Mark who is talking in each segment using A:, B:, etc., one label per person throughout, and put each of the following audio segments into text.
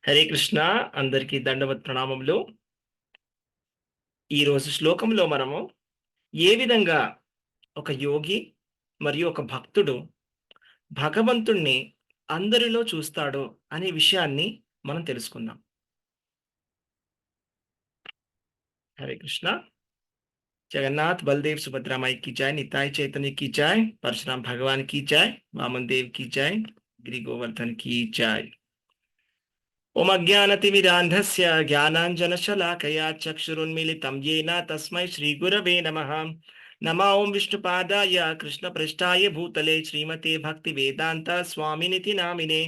A: హరే కృష్ణ. అందరికీ దండవత్ ప్రణామములు. ఈరోజు శ్లోకంలో మనము ఏ విధంగా ఒక యోగి మరియు ఒక భక్తుడు భగవంతుణ్ణి అందరిలో చూస్తాడో అనే విషయాన్ని మనం తెలుసుకుందాం. హరే కృష్ణ. జగన్నాథ్ బలదేవ్ సుభద్రామాయి की जय, निताई चैतन्य की जय, परशुराम भगवान की जय, वामन देव की जय, गिरि गोवर्धन की जय। ओम अज्ञानतिमिरान्धस्य ज्ञानाञ्जनशलाकया चक्षुरुन्मीलितं येन तस्मै श्रीगुरवे नमः। नमः ओं विष्णुपादाय कृष्णपृष्ठाय भूतले श्रीमते भक्तिवेदान्त स्वामिनिति नामिने।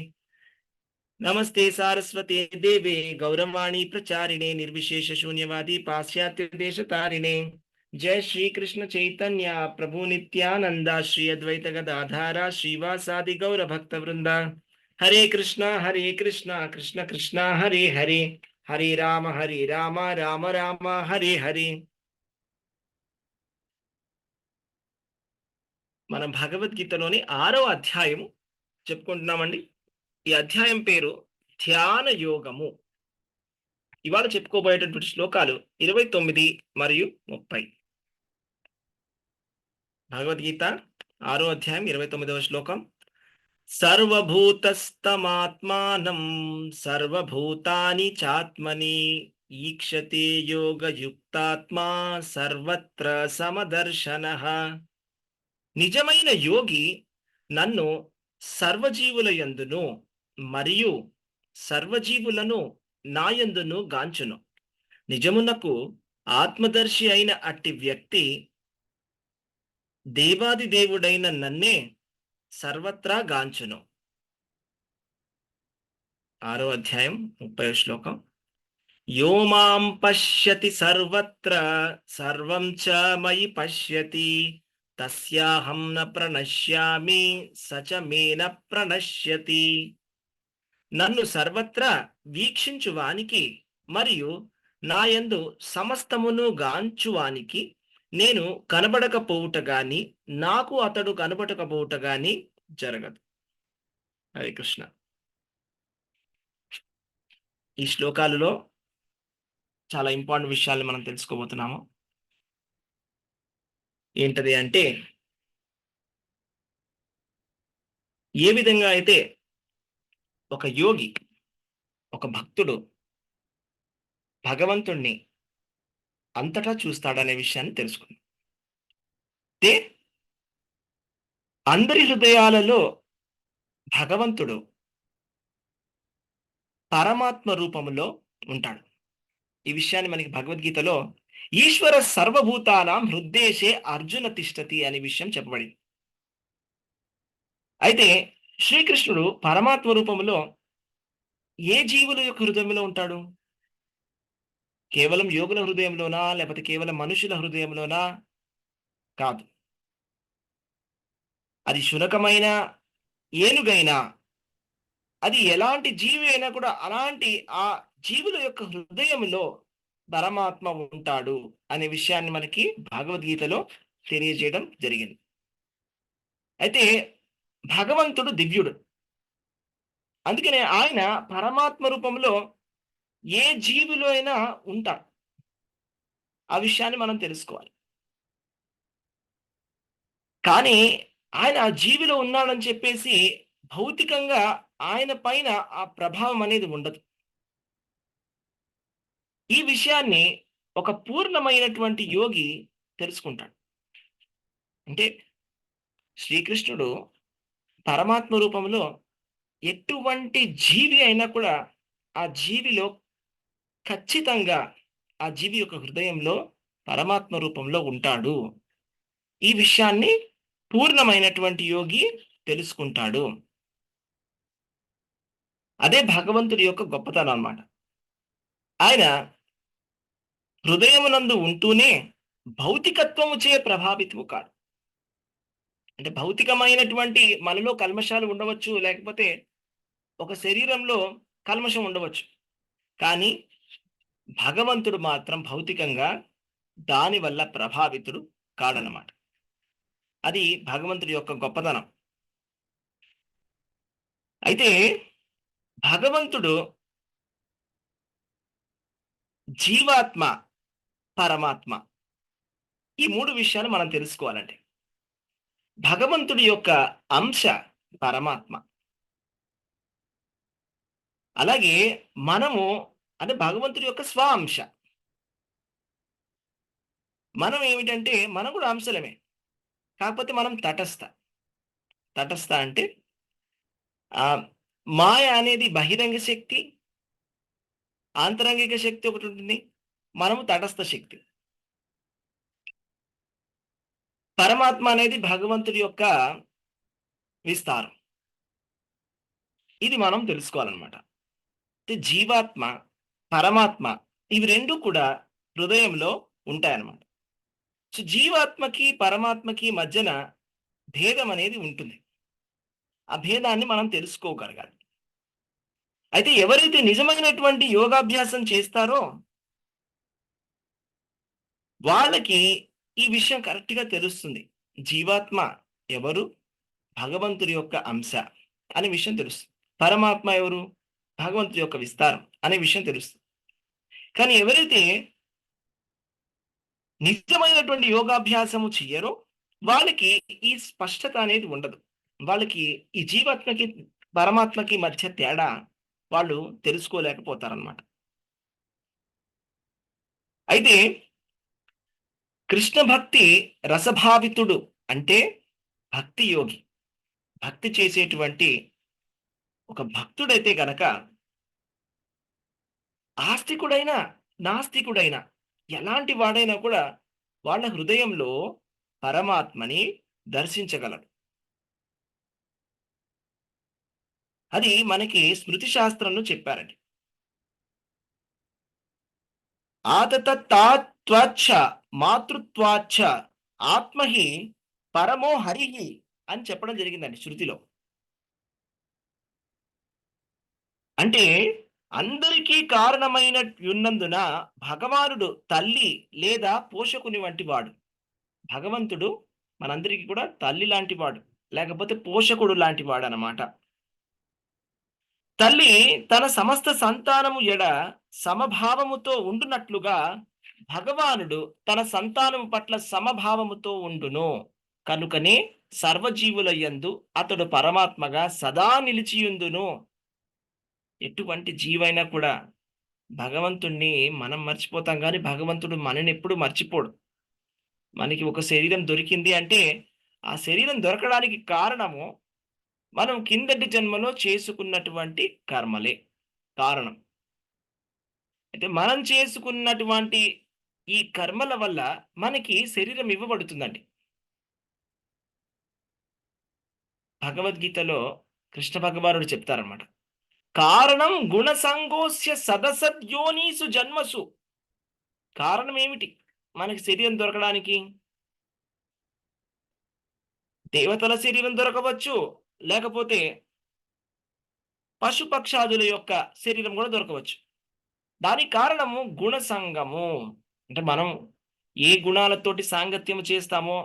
A: नमस्ते सारस्वते देवे गौरवाणी प्रचारिणे निर्विशेष शून्यवादी पाश्चात्य देशतारिणे। जय श्री कृष्ण चैतन्य प्रभु नित्यानंदा श्री अद्वैत गदाधारा श्रीवासादि गौर भक्त वृंदा। हरे कृष्णा कृष्ण कृष्ण हरे हरे, हरे राम राम राम हरे हरे। మనం భగవద్గీతలోని 6వ అధ్యాయం చెప్పుకుంటున్నామండి. ఈ అధ్యాయం పేరు ధ్యాన యోగము. ఇవాళ చెప్పుకోబోయేటటువంటి శ్లోకాలు 29 మరియు 30. భగవద్గీత 6వ అధ్యాయం 29వ శ్లోకం. సర్వభూతస్తమాత్మానం సర్వభూతాని చాత్మని ఈక్షతే యోగయుక్తాత్మా సర్వత్ర సమదర్శనః. నిజమైన యోగి నన్ను సర్వజీవుల యందును మరియు సర్వజీవులను నాయందును గాంచును. నిజమునకు ఆత్మదర్శి అయిన అట్టి వ్యక్తి దేవాది దేవుడైన నన్నే సర్వత్రా గాంచును. 6వ అధ్యాయం 30వ శ్లోకం. యో మాం పశ్యతి సర్వత్ర సర్వం చ మయి పశ్యతి తస్యాహం న ప్రణశ్యామి సచ మే న ప్రణశ్యతి. నన్ను సర్వత్రా వీక్షించువానికి మరియు నాయందు సమస్తమును గాంచువానికి నేను కనబడకపోవుట గాని నాకు అతడు కనబడకపోవుట గాని జరగదు. హరే కృష్ణ. ఈ శ్లోకాలలో చాలా ఇంపార్టెంట్ విషయాలు మనం తెలుసుకోబోతున్నాము. ఏంటది అంటే, ఏ విధంగా అయితే ఒక యోగి, ఒక భక్తుడు భగవంతుణ్ణి అంతటా చూస్తాడనే విషయాన్ని తెలుసుకుందాం. అంటే అందరి హృదయాలలో భగవంతుడు పరమాత్మ రూపంలో ఉంటాడు. ఈ విషయాన్ని మనకి భగవద్గీతలో ఈశ్వర సర్వభూతానాం హృద్దేశే అర్జున తిష్టతి అనే విషయం చెప్పబడింది. అయితే శ్రీకృష్ణుడు పరమాత్మ రూపంలో ఏ జీవుల యొక్క హృదయంలో ఉంటాడు? కేవలం యోగుల హృదయంలోనా, లేకపోతే కేవలం మనుషుల హృదయంలోనా? కాదు. అది శునకమైన, ఏనుగైనా, అది ఎలాంటి జీవి అయినా కూడా అలాంటి ఆ జీవుల యొక్క హృదయంలో పరమాత్మ ఉంటాడు అనే విషయాన్ని మనకి భగవద్గీతలో తెలియజేయడం జరిగింది. అయితే భగవంతుడు దివ్యుడు, అందుకనే ఆయన పరమాత్మ రూపంలో ఏ జీవిలో అయినా ఉంటాడు. ఆ విషయాన్ని మనం తెలుసుకోవాలి. కానీ ఆయన ఆ జీవిలో ఉన్నాడని చెప్పేసి భౌతికంగా ఆయన పైన ఆ ప్రభావం అనేది ఉండదు. ఈ విషయాన్ని ఒక పూర్ణమైనటువంటి యోగి తెలుసుకుంటాడు. అంటే శ్రీకృష్ణుడు పరమాత్మ రూపంలో ఎటువంటి జీవి అయినా కూడా ఆ జీవిలో ఖచ్చితంగా ఆ జీవి యొక్క హృదయంలో పరమాత్మ రూపంలో ఉంటాడు. ఈ విషయాన్ని పూర్ణమైనటువంటి యోగి తెలుసుకుంటాడు. అదే భగవంతుడి యొక్క గొప్పతనం అన్నమాట. ఆయన హృదయమునందు ఉంటూనే భౌతికత్వముచే ప్రభావితము కాదు. అంటే భౌతికమైనటువంటి మనలో కల్మషాలు ఉండవచ్చు, లేకపోతే ఒక శరీరంలో కల్మషం ఉండవచ్చు. కానీ భగవంతుడు మాత్రం భౌతికంగా దాని వల్ల ప్రభావితుడు కాడనమాట. అది భగవంతుడి యొక్క గొప్పతనం. అయితే భగవంతుడు జీవాత్మ, పరమాత్మ, ఈ మూడు విషయాలు మనం తెలుసుకోవాలండి. భగవంతుడి యొక్క అంశ పరమాత్మ. అలాగే మనము అంటే భగవంతుడి యొక్క స్వ అంశ. మనం ఏమిటంటే మనం కూడా అంశలమే. కాకపోతే మనం తటస్థ. తటస్థ అంటే ఆహ్, మాయ అనేది బహిరంగ శక్తి, ఆంతరంగిక శక్తి ఒకటుంటుంది. మనము తటస్థ శక్తి. పరమాత్మ అనేది భగవంతుడి యొక్క విస్తారం. ఇది మనం తెలుసుకోవాలనమాట. అంటే జీవాత్మ, పరమాత్మ ఇవి 2 కూడా హృదయంలో ఉంటాయన్నమాట. సో, జీవాత్మకి, పరమాత్మకి మధ్యన భేదం అనేది ఉంటుంది. ఆ భేదాన్ని మనం తెలుసుకోగలగాలి. అయితే ఎవరైతే నిజమైనటువంటి యోగాభ్యాసం చేస్తారో వాళ్ళకి ఈ విషయం కరెక్ట్‌గా తెలుస్తుంది. జీవాత్మ ఎవరు? భగవంతుడి యొక్క అంశ అనే విషయం తెలుస్తుంది. పరమాత్మ ఎవరు? భగవంతుడి యొక్క విస్తారం అనే విషయం తెలుస్తుంది. కానీ ఎవరైతే నిజమైనటువంటి యోగాభ్యాసము చెయ్యరో వాళ్ళకి ఈ స్పష్టత అనేది ఉండదు. వాళ్ళకి ఈ జీవాత్మకి, పరమాత్మకి మధ్య తేడా వాళ్ళు తెలుసుకోలేకపోతారనమాట. అయితే కృష్ణ భక్తి రసభావితుడు అంటే భక్తి యోగి. భక్తి చేసేటువంటి ఒక భక్తుడైతే గనక ఆస్తికుడైనా, నాస్తికుడైనా, ఎలాంటి వాడైనా కూడా వాళ్ళ హృదయంలో పరమాత్మని దర్శించగలడు. అది మనకి స్మృతి శాస్త్రంలో చెప్పారండి. ఆతతత్తాత్వాచ్చ మాతృత్వాచ్చ ఆత్మహి పరమో హరిహి అని చెప్పడం జరిగిందండి శృతిలో. అంటే అందరికీ కారణమైన యున్నందున భగవానుడు తల్లి లేదా పోషకుని వంటి వాడు. భగవంతుడు మనందరికీ కూడా తల్లి లాంటి వాడు. లేకపోతే పోషకుడు లాంటి వాడనమాట. తల్లి తన సమస్త సంతానము ఎడ సమభావముతో ఉండునట్లుగా భగవానుడు తన సంతానము పట్ల సమభావముతో ఉండును. కనుకనే సర్వజీవుల యందు అతడు పరమాత్మగా సదా నిలిచియుందును. ఎటువంటి జీవైనా కూడా భగవంతుణ్ణి మనం మర్చిపోతాం గానీ, భగవంతుడు మననెప్పుడు మర్చిపోడు. మనకి ఒక శరీరం దొరికింది అంటే, ఆ శరీరం దొరకడానికి కారణము మనం కిందటి జన్మలో చేసుకున్నటువంటి కర్మలే కారణం. అయితే మనం చేసుకున్నటువంటి ఈ కర్మల వల్ల మనకి శరీరం ఇవ్వబడుతుందండి. భగవద్గీతలో కృష్ణ భగవానుడు చెప్తారన్నమాట. కారణం గుణసంగోస్య సదసద్యోనీసు జన్మసు. కారణం ఏమిటి? మనకి శరీరం దొరకడానికి? దేవతల శరీరం దొరకవచ్చు. లేకపోతే పశుపక్షాదుల యొక్క శరీరం కూడా దొరకవచ్చు. దానికి కారణము గుణసంగము. అంటే మనం ఏ గుణాలతోటి సాంగత్యం చేస్తామో,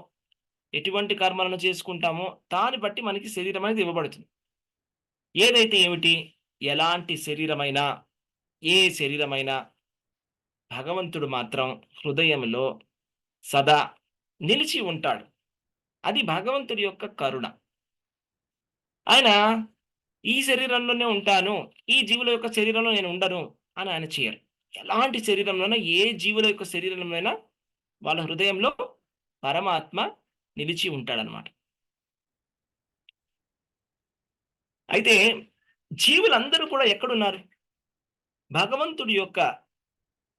A: ఎటువంటి కర్మలను చేసుకుంటామో, దాన్ని బట్టి మనకి శరీరం అనేది ఇవ్వబడుతుంది. ఏదైతే ఏమిటి? ఎలాంటి శరీరమైనా, ఏ శరీరమైనా భగవంతుడు మాత్రం హృదయంలో సదా నిలిచి ఉంటాడు. అది భగవంతుడి యొక్క కరుణ. ఆయన ఈ శరీరంలోనే ఉంటాను. ఈ జీవుల యొక్క శరీరంలో నేను ఉండను అని ఆయన చేయరు. ఎలాంటి శరీరంలోనైనా, ఏ జీవుల యొక్క శరీరంలోనైనా వాళ్ళ హృదయంలో పరమాత్మ నిలిచి ఉంటాడనమాట. అయితే జీవులందరూ కూడా ఎక్కడున్నారు? భగవంతుడి యొక్క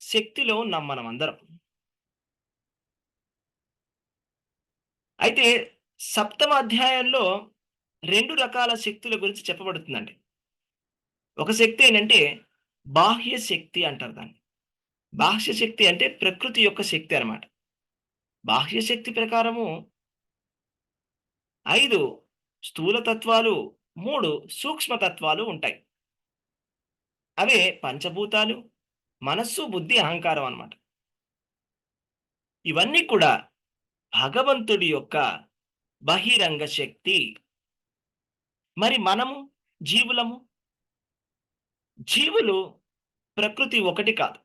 A: శక్తిలో ఉన్నాం మనమందరం. అయితే సప్తమ అధ్యాయంలో 2 రకాల శక్తుల గురించి చెప్పబడుతుందండి. ఒక శక్తి ఏంటంటే బాహ్య శక్తి అంటారు దాన్ని. బాహ్య శక్తి అంటే ప్రకృతి యొక్క శక్తి అన్నమాట. బాహ్య శక్తి ప్రకారము 5 స్థూల తత్వాలు, 3 సూక్ష్మ తత్వాలు ఉంటాయి. అవే పంచభూతాలు, మనస్సు, బుద్ధి, అహంకారం అన్నమాట. ఇవన్నీ కూడా భగవంతుడి యొక్క బహిరంగ శక్తి. మరి మనము జీవులము. జీవులు ప్రకృతి ఒకటి కాదు.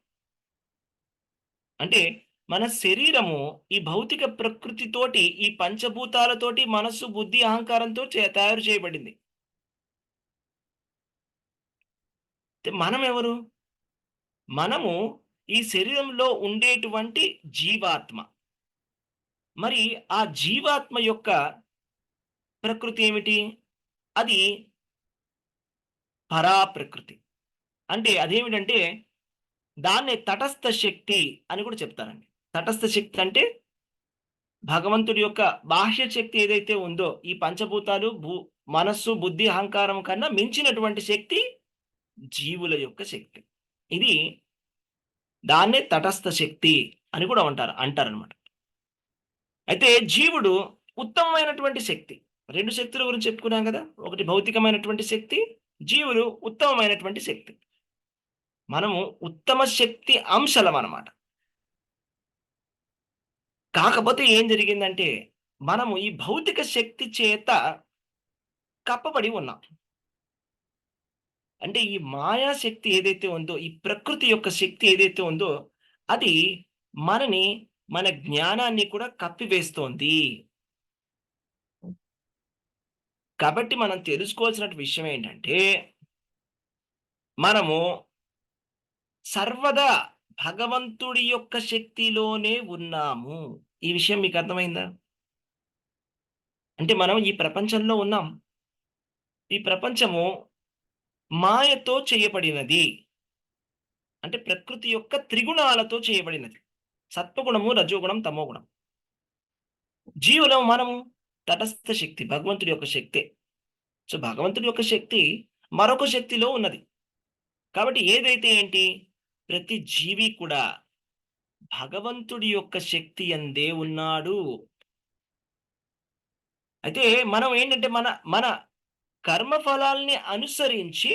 A: అంటే మన శరీరము ఈ భౌతిక ప్రకృతితోటి, ఈ పంచభూతాలతోటి, మనస్సు, బుద్ధి, అహంకారంతో తయారు చేయబడింది. మనం ఎవరు? మనము ఈ శరీరంలో ఉండేటువంటి జీవాత్మ. మరి ఆ జీవాత్మ యొక్క ప్రకృతి ఏమిటి? అది పరాప్రకృతి. అంటే అదేమిటంటే దాన్నే తటస్థ శక్తి అని కూడా చెప్తారండి. తటస్థ శక్తి అంటే భగవంతుడి యొక్క బాహ్య శక్తి ఏదైతే ఉందో, ఈ పంచభూతాలు, మనస్సు, బుద్ధి, అహంకారం కన్నా మించినటువంటి శక్తి జీవుల యొక్క శక్తి. ఇది దాన్నే తటస్థ శక్తి అని కూడా అంటారనమాట. అయితే జీవుడు ఉత్తమమైనటువంటి శక్తి. 2 శక్తుల గురించి చెప్పుకున్నాం కదా! ఒకటి భౌతికమైనటువంటి శక్తి, జీవులు ఉత్తమమైనటువంటి శక్తి. మనము ఉత్తమ శక్తి అంశలమనమాట. కాకపోతే ఏం జరిగిందంటే, మనము ఈ భౌతిక శక్తి చేత కప్పబడి ఉన్నాం. అంటే ఈ మాయా శక్తి ఏదైతే ఉందో, ఈ ప్రకృతి యొక్క శక్తి ఏదైతే ఉందో, అది మనని, మన జ్ఞానాన్ని కూడా కప్పివేస్తోంది. కాబట్టి మనం తెలుసుకోవాల్సిన విషయం ఏంటంటే, మనము సర్వదా భగవంతుడి యొక్క శక్తిలోనే ఉన్నాము. ఈ విషయం మీకు అర్థమైందా? అంటే మనం ఈ ప్రపంచంలో ఉన్నాం. ఈ ప్రపంచము మాయతో చేయబడినది. అంటే ప్రకృతి యొక్క త్రిగుణాలతో చేయబడినది. సత్వగుణము, రజోగుణం, తమోగుణం. జీవులం మనము తటస్థ శక్తి, భగవంతుడి యొక్క శక్తే. సో, భగవంతుడి యొక్క శక్తి మరొక శక్తిలో ఉన్నది. కాబట్టి ఏదైతే ఏంటి? ప్రతి జీవి కూడా భగవంతుడి యొక్క శక్తి యందే ఉన్నాడు. అయితే మనం ఏంటంటే మన మన కర్మ ఫలాల్ని అనుసరించి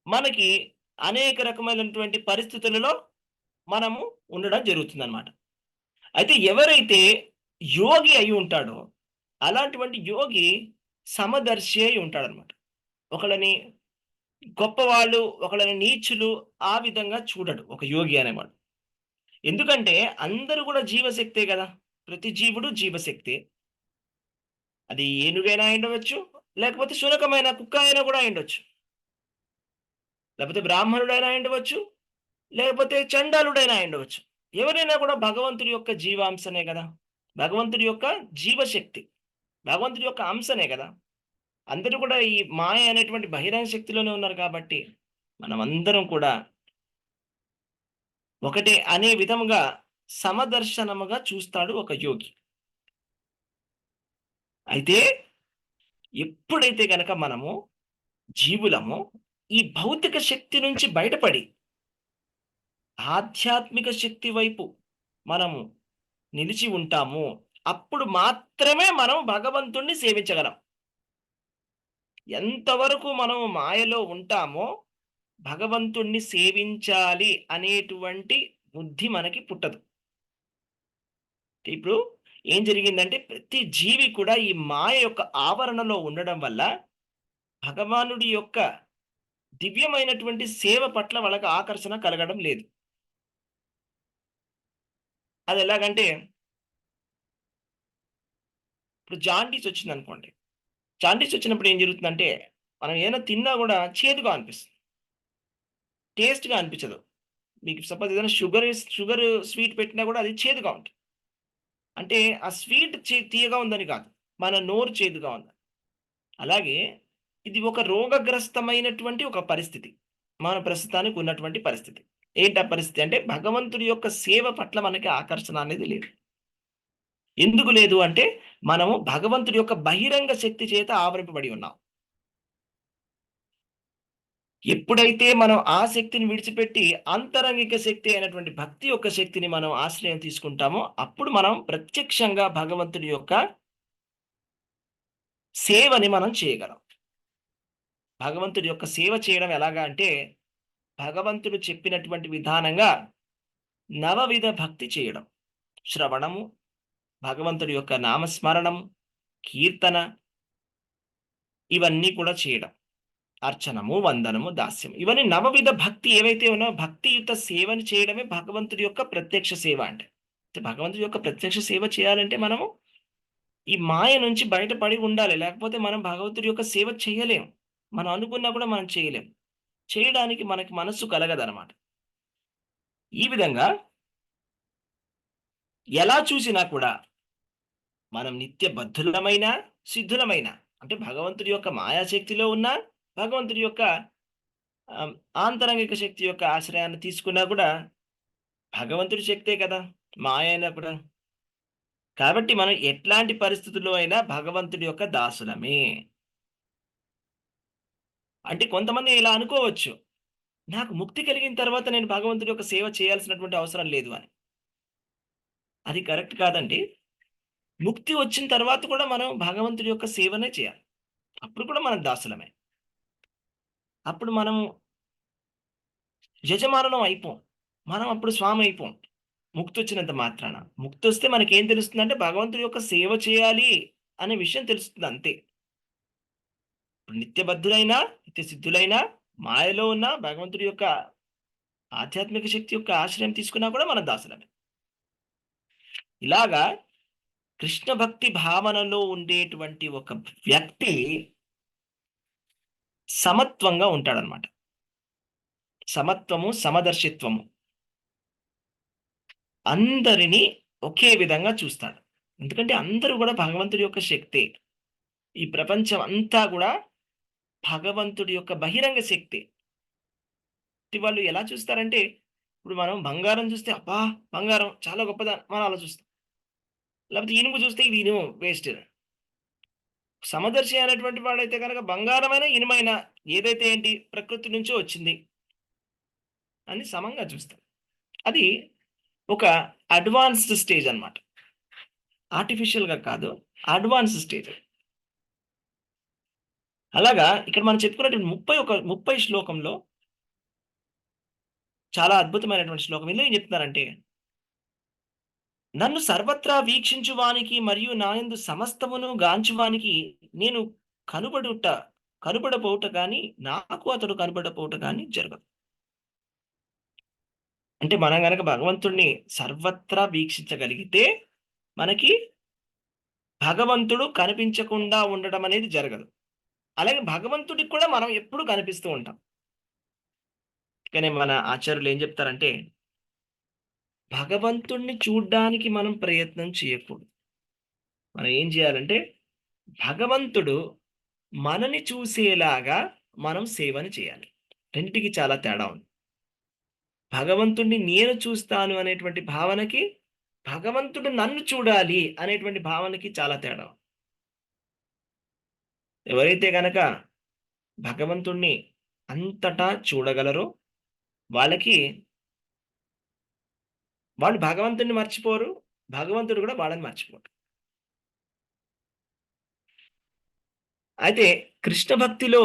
A: మనకి అనేక రకమైనటువంటి పరిస్థితులలో మనము ఉండడం జరుగుతుందనమాట. అయితే ఎవరైతే యోగి అయి ఉంటాడో, అలాంటివంటి యోగి సమదర్శి అయి ఉంటాడనమాట. ఒకళ్ళని గొప్పవాళ్ళు, ఒకళ్ళని నీచులు ఆ విధంగా చూడడు ఒక యోగి అనేవాడు. ఎందుకంటే అందరూ కూడా జీవశక్తే గదా! ప్రతి జీవుడు జీవశక్తే. అది ఏనుగైనా అయ్యుండవచ్చు, లేకపోతే శునకమైన కుక్క అయినా కూడా అయ్యుండొచ్చు. లేకపోతే బ్రాహ్మణుడైనా అయ్యుండవచ్చు, లేకపోతే చండాలుడైనా అయ్యుండవచ్చు. ఎవరైనా కూడా భగవంతుడి యొక్క జీవాంశనే గదా! భగవంతుడి యొక్క జీవశక్తి. భగవంతుడి యొక్క అంశనే గదా! అందరూ కూడా ఈ మాయ అనేటువంటి బహిరంగ శక్తిలోనే ఉన్నారు కాబట్టి, మనమందరం కూడా ఒకటే అనే విధముగా సమదర్శనముగా చూస్తాడు ఒక యోగి. అయితే ఎప్పుడైతే గనక మనము జీవులము ఈ భౌతిక శక్తి నుంచి బయటపడి ఆధ్యాత్మిక శక్తి వైపు మనము నిలిచి ఉంటాము. అప్పుడు మాత్రమే మనం భగవంతుణ్ణి సేవించగలం. ఎంతవరకు మనం మాయలో ఉంటామో భగవంతుణ్ణి సేవించాలి అనేటువంటి బుద్ధి మనకి పుట్టదు. ఇప్పుడు ఏం జరిగిందంటే ప్రతి జీవి కూడా ఈ మాయ యొక్క ఆవరణలో ఉండడం వల్ల భగవానుడి యొక్క దివ్యమైనటువంటి సేవ పట్ల వాళ్ళకి ఆకర్షణ కలగడం లేదు. అదెలాగంటే ఇప్పుడు జాండీస్ వచ్చిందనుకోండి. జాండీస్ వచ్చినప్పుడు ఏం జరుగుతుందంటే, మనం ఏదైనా తిన్నా గూడా చేదుగా అనిపిస్తుంది. టేస్ట్‌గా అనిపించదు. మీకు సపోజ్ ఏదైనా షుగర్ స్వీట్ పెట్టినా గూడా అది చేదుగా ఉంటుంది. అంటే ఆ స్వీట్ తియ్యగా ఉందని కాదు. మన నోరు చేదుగా ఉంది. అలాగే ఇది ఒక రోగగ్రస్తమైనటువంటి ఒక పరిస్థితి. మన ప్రస్తుతానికి ఉన్నటువంటి పరిస్థితి. ఏంటా పరిస్థితి అంటే భగవంతుడి యొక్క సేవ పట్ల మనకి ఆకర్షణ అనేది లేదు. ఎందుకు లేదు అంటే మనము భగవంతుడి యొక్క బహిరంగ శక్తి చేత ఆవరింపబడి ఉన్నాం. ఎప్పుడైతే మనం ఆ శక్తిని విడిచిపెట్టి అంతరంగిక శక్తి అయినటువంటి భక్తి యొక్క శక్తిని మనం ఆశ్రయం తీసుకుంటామో అప్పుడు మనం ప్రత్యక్షంగా భగవంతుడి యొక్క సేవని మనం చేయగలం. భగవంతుడి యొక్క సేవ చేయడం ఎలాగా అంటే భగవంతుడు చెప్పినటువంటి విధానంగా నవవిధ భక్తి చేయడం. శ్రవణము, భగవంతుడి యొక్క నామస్మరణం, కీర్తన, ఇవన్నీ కూడా చేయడం. అర్చనము, వందనము, దాస్యం, ఇవన్నీ నవవిధ భక్తి ఏవైతే ఉన్నాయో భక్తియుత సేవని చేయడమే భగవంతుడి యొక్క ప్రత్యక్ష సేవ అంటే. భగవంతుడి యొక్క ప్రత్యక్ష సేవ చేయాలంటే మనము ఈ మాయ నుంచి బయటపడి ఉండాలి. లేకపోతే మనం భగవంతుడి యొక్క సేవ చేయలేం. మనం అనుకున్నా కూడా మనం చేయలేం. చేయడానికి మనకి మనస్సు కలగదనమాట. ఈ విధంగా ఎలా చూసినా కూడా మనం నిత్య బద్ధులమైన, సిద్ధులమైన, అంటే భగవంతుడి యొక్క మాయాశక్తిలో ఉన్న, భగవంతుడి యొక్క ఆహ్, ఆంతరంగిక శక్తి యొక్క ఆశ్రయాన్ని తీసుకున్నా కూడా భగవంతుడి శక్తే కదా! మాయ అయినా కూడా. కాబట్టి మనం ఎట్లాంటి పరిస్థితుల్లో అయినా భగవంతుడి యొక్క దాసులమే. అంటే కొంతమంది ఇలా అనుకోవచ్చు. నాకు ముక్తి కలిగిన తర్వాత నేను భగవంతుడి యొక్క సేవ చేయాల్సినటువంటి అవసరం లేదు అని. అది కరెక్ట్ కాదండి. ముక్తి వచ్చిన తర్వాత కూడా మనం భగవంతుడి యొక్క సేవనే చేయాలి. అప్పుడు కూడా మనం దాసులమే. అప్పుడు మనం యజమానులం అయిపోం. మనం అప్పుడు స్వామి అయిపోం. ముక్తొచ్చినంత మాత్రాన. ముక్తొస్తే మనకేం తెలుస్తుందంటే భగవంతుడి యొక్క సేవ చేయాలి అనే విషయం తెలుస్తుంది అంతే. నిత్యబద్ధులైనా, నిత్య సిద్ధులైనా, మాయలో ఉన్న భగవంతుడి యొక్క ఆధ్యాత్మిక శక్తి యొక్క ఆశ్రయం తీసుకున్నా కూడా మనం దాసులమే. ఇలాగా కృష్ణ భక్తి భావనలో ఉండేటువంటి ఒక వ్యక్తి సమత్వంగా ఉంటాడనమాట. సమత్వము, సమదర్శిత్వము. అందరిని ఒకే విధంగా చూస్తాడు. ఎందుకంటే అందరూ గూడా భగవంతుడి యొక్క శక్తే. ఈ ప్రపంచం అంతా గూడా భగవంతుడి యొక్క బహిరంగ శక్తి. వాళ్ళు ఎలా చూస్తారంటే, ఇప్పుడు మనం బంగారం చూస్తే అబ్బా! బంగారం చాలా గొప్పదా మనం అలా చూస్తాం. లేకపోతే ఇనుము చూస్తే ఇది ఇనుము వేస్ట్. సమదర్శి అనేటువంటి వాడైతే గనక బంగారమైన, ఇనుమైనా ఏదైతే ఏంటి ప్రకృతి నుంచో వచ్చింది అని సమంగా చూస్తాడు. అది ఒక అడ్వాన్స్‌డ్ స్టేజ్ అన్నమాట. ఆర్టిఫిషియల్‌గా కాదు. Advance stage. అలాగా ఇక్కడ మనం చెప్పుకున్నటువంటి 30 శ్లోకంలో చాలా అద్భుతమైనటువంటి శ్లోకం. ఇందులో ఏం చెప్తున్నారంటే, నన్ను సర్వత్రా వీక్షించువానికి మరియు నాయందు సమస్తమును గాంచువానికి నేను కనుబడుట కనుబడబోవుట గాని, నాకు అతడు కనబడపోవుట గాని జరగదు. అంటే మనం గనక భగవంతుడిని సర్వత్రా వీక్షించగలిగితే, మనకి భగవంతుడు కనిపించకుండా ఉండడం అనేది జరగదు. అలాగే భగవంతుడికి కూడా మనం ఎప్పుడు కనిపిస్తూ ఉంటాం. కానీ మన ఆచార్యులు ఏం చెప్తారంటే, భగవంతుడిని చూడ్డానికి మనం ప్రయత్నం చేయకూడదు. మనం ఏం చేయాలంటే, భగవంతుడు మనని చూసేలాగా మనం సేవని చేయాలి. రెండిటికి చాలా తేడా ఉంది. భగవంతుడిని నేను చూస్తాను అనేటువంటి భావనకి, భగవంతుడు నన్ను చూడాలి అనేటువంటి భావనకి చాలా తేడా ఉంది. ఎవరైతే గనక భగవంతుడిని అంతటా చూడగలరో వాళ్ళకి వాళ్ళు భగవంతుడిని మర్చిపోరు. భగవంతుడు కూడా వాళ్ళని మర్చిపోడు. అయితే కృష్ణ భక్తిలో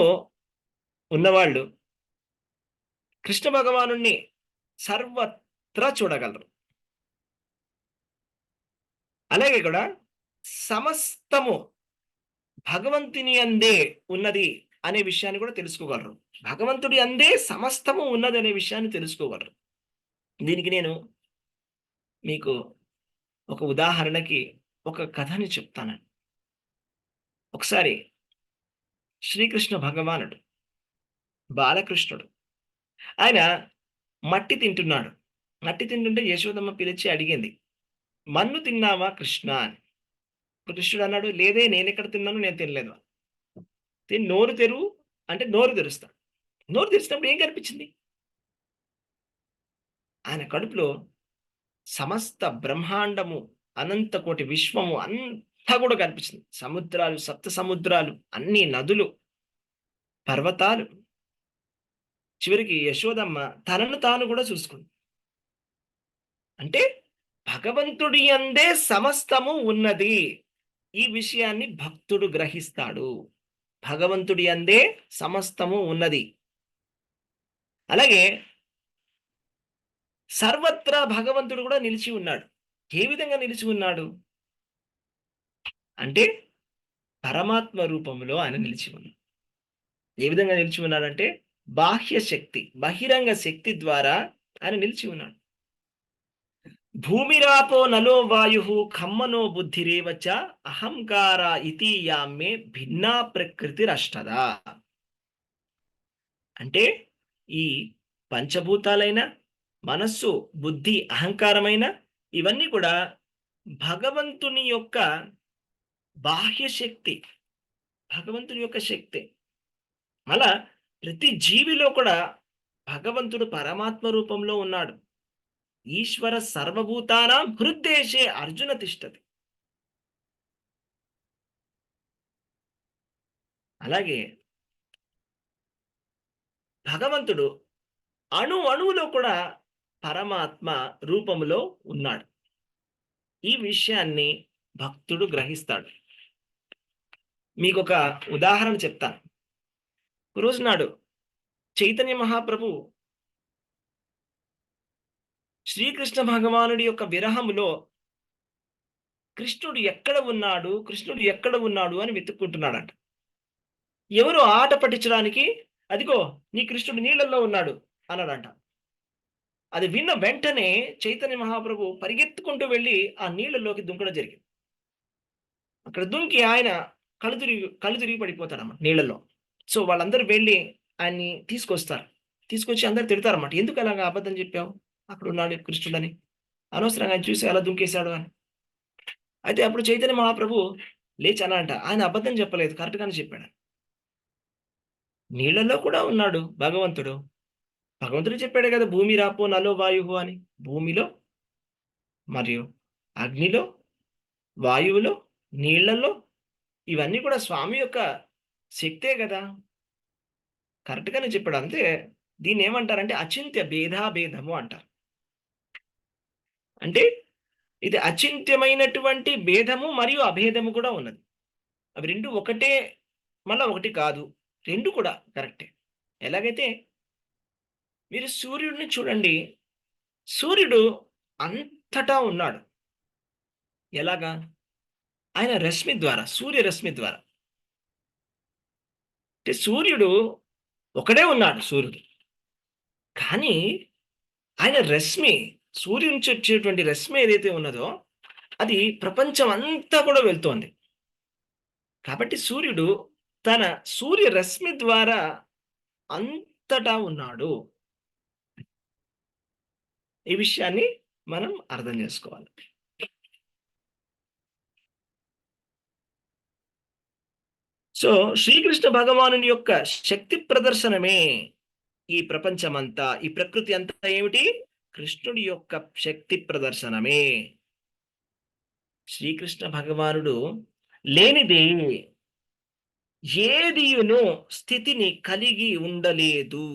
A: ఉన్నవాళ్ళు కృష్ణ భగవానుడిని సర్వత్రా చూడగలరు. అలాగే కూడా సమస్తము భగవంతుని అందే ఉన్నది అనే విషయాన్ని కూడా తెలుసుకోగలరు. భగవంతుడి అందే సమస్తము ఉన్నదనే విషయాన్ని తెలుసుకోగలరు. దీనికి నేను మీకు ఒక ఉదాహరణకి ఒక కథని చెప్తానండి. ఒకసారి శ్రీకృష్ణ భగవానుడు, బాలకృష్ణుడు ఆయన మట్టి తింటున్నాడు. మట్టి తింటుంటే యశోదమ్మ పిలిచి అడిగింది, "మన్ను తిన్నావా కృష్ణ" అని. కృష్ణుడు అన్నాడు, "లేదే నేనెక్కడ తిన్నాను నేను తినలేదు." నోరు తెరువు అంటే నోరు తెరుస్తా. నోరు తెరిచినప్పుడు ఏం కనిపించింది? ఆయన కడుపులో సమస్త బ్రహ్మాండము, అనంత కోటి విశ్వము అంతా కూడా కనిపించింది. సముద్రాలు, సప్త సముద్రాలు, అన్ని నదులు, పర్వతాలు. చివరికి యశోదమ్మ తనను తాను కూడా చూసుకుంది. అంటే భగవంతుడి యందే సమస్తము ఉన్నది. ఈ విషయాన్ని భక్తుడు గ్రహిస్తాడు. భగవంతుడి యందే సమస్తము ఉన్నది. అలాగే సర్వత్రా భగవంతుడు కూడా నిలిచి ఉన్నాడు. ఏ విధంగా నిలిచి ఉన్నాడు? అంటే పరమాత్మ రూపంలో ఆయన నిలిచి ఉన్నాడు. ఏ విధంగా నిలిచి ఉన్నాడంటే బాహ్య శక్తి, బహిరంగ శక్తి ద్వారా ఆయన నిలిచి ఉన్నాడు. భూమిరాపో నలో వాయు ఖమ్మనో బుద్ధిరేవచ అహంకార ఇతి యామే భిన్నా ప్రకృతిరష్టదా. అంటే ఈ పంచభూతాలైన మనస్సు, బుద్ధి, అహంకారమైన ఇవన్నీ కూడా భగవంతుని యొక్క బాహ్య శక్తి, భగవంతుని యొక్క శక్తి. అలా ప్రతి జీవిలో కూడా భగవంతుడు పరమాత్మ రూపంలో ఉన్నాడు. ఈశ్వర సర్వభూతానాం హృద్దేశే అర్జున తిష్టతి. అలాగే భగవంతుడు అణు అణువులో కూడా పరమాత్మ రూపంలో ఉన్నాడు. ఈ విషయాన్ని భక్తుడు గ్రహిస్తాడు. మీకు ఒక ఉదాహరణ చెప్తాను. రోజు నాడు చైతన్య మహాప్రభు శ్రీకృష్ణ భగవానుడి యొక్క విరహములో కృష్ణుడు ఎక్కడ ఉన్నాడు, కృష్ణుడు ఎక్కడ ఉన్నాడు అని వెతుక్కుంటున్నాడంట. ఎవరు ఆట పట్టించడానికి అదిగో నీ కృష్ణుడు నీళ్ళల్లో ఉన్నాడు అన్నాడంట. అది విన్న వెంటనే చైతన్య మహాప్రభు పరిగెత్తుకుంటూ వెళ్ళి ఆ నీళ్ళలోకి దుంకడం జరిగింది. అక్కడ దుంకి ఆయన కళ్ళు తిరిగి పడిపోతాడన్నమాట నీళ్ళలో. సో వాళ్ళందరూ వెళ్ళి ఆయన్ని తీసుకొస్తారు. తీసుకొచ్చి అందరు తిడతారన్నమాట. ఎందుకు అలాగా అబద్ధం చెప్పావు, అక్కడ ఉన్నాడు కృష్ణుడని, అనవసరంగా ఆయన చూసి అలా దుంకేశాడు అని. అయితే అప్పుడు చైతన్య మహాప్రభు లేచి అనంట, ఆయన అబద్ధం చెప్పలేదు, కరెక్ట్ గానే చెప్పాడు. నీళ్ళలో కూడా ఉన్నాడు భగవంతుడు. భగవంతుడు చెప్పాడు కదా, భూమి రాపో నలో వాయువు అని. భూమిలో మరియు అగ్నిలో, వాయువులో, నీళ్లలో ఇవన్నీ కూడా స్వామి యొక్క శక్తే కదా, కరెక్ట్ గానే చెప్పాడు. అంతే దీన్ని ఏమంటారంటే అచింత్య భేదాభేదము అంటారు. అంటే ఇది అచింత్యమైనటువంటి భేదము మరియు అభేదము కూడా ఉన్నది. అవి రెండు ఒకటే, మళ్ళా ఒకటి కాదు, రెండు కూడా కరెక్టే. ఎలాగైతే మీరు సూర్యుడిని చూడండి, సూర్యుడు అంతటా ఉన్నాడు. ఎలాగా? ఆయన రశ్మి ద్వారా, సూర్య రశ్మి ద్వారా. అంటే సూర్యుడు ఒకడే ఉన్నాడు, సూర్యుడు. కానీ ఆయన రశ్మి, సూర్యుడి నుంచి వచ్చేటువంటి రశ్మి ఏదైతే ఉన్నదో అది ప్రపంచం అంతా కూడా వెళ్తోంది. కాబట్టి సూర్యుడు తన సూర్య రశ్మి ద్వారా అంతటా ఉన్నాడు. ఈ విషయాన్ని మనం అర్థం చేసుకోవాలి. సో శ్రీకృష్ణ భగవానుని యొక్క శక్తి ప్రదర్శనమే ఈ ప్రపంచమంతా, ఈ ప్రకృతి అంతా ఏమిటి? కృష్ణుడి యొక్క శక్తి ప్రదర్శనమే. శ్రీకృష్ణ భగవానుడు లేనిదే ఏదియును స్థితిని కలిగి ఉండలేదు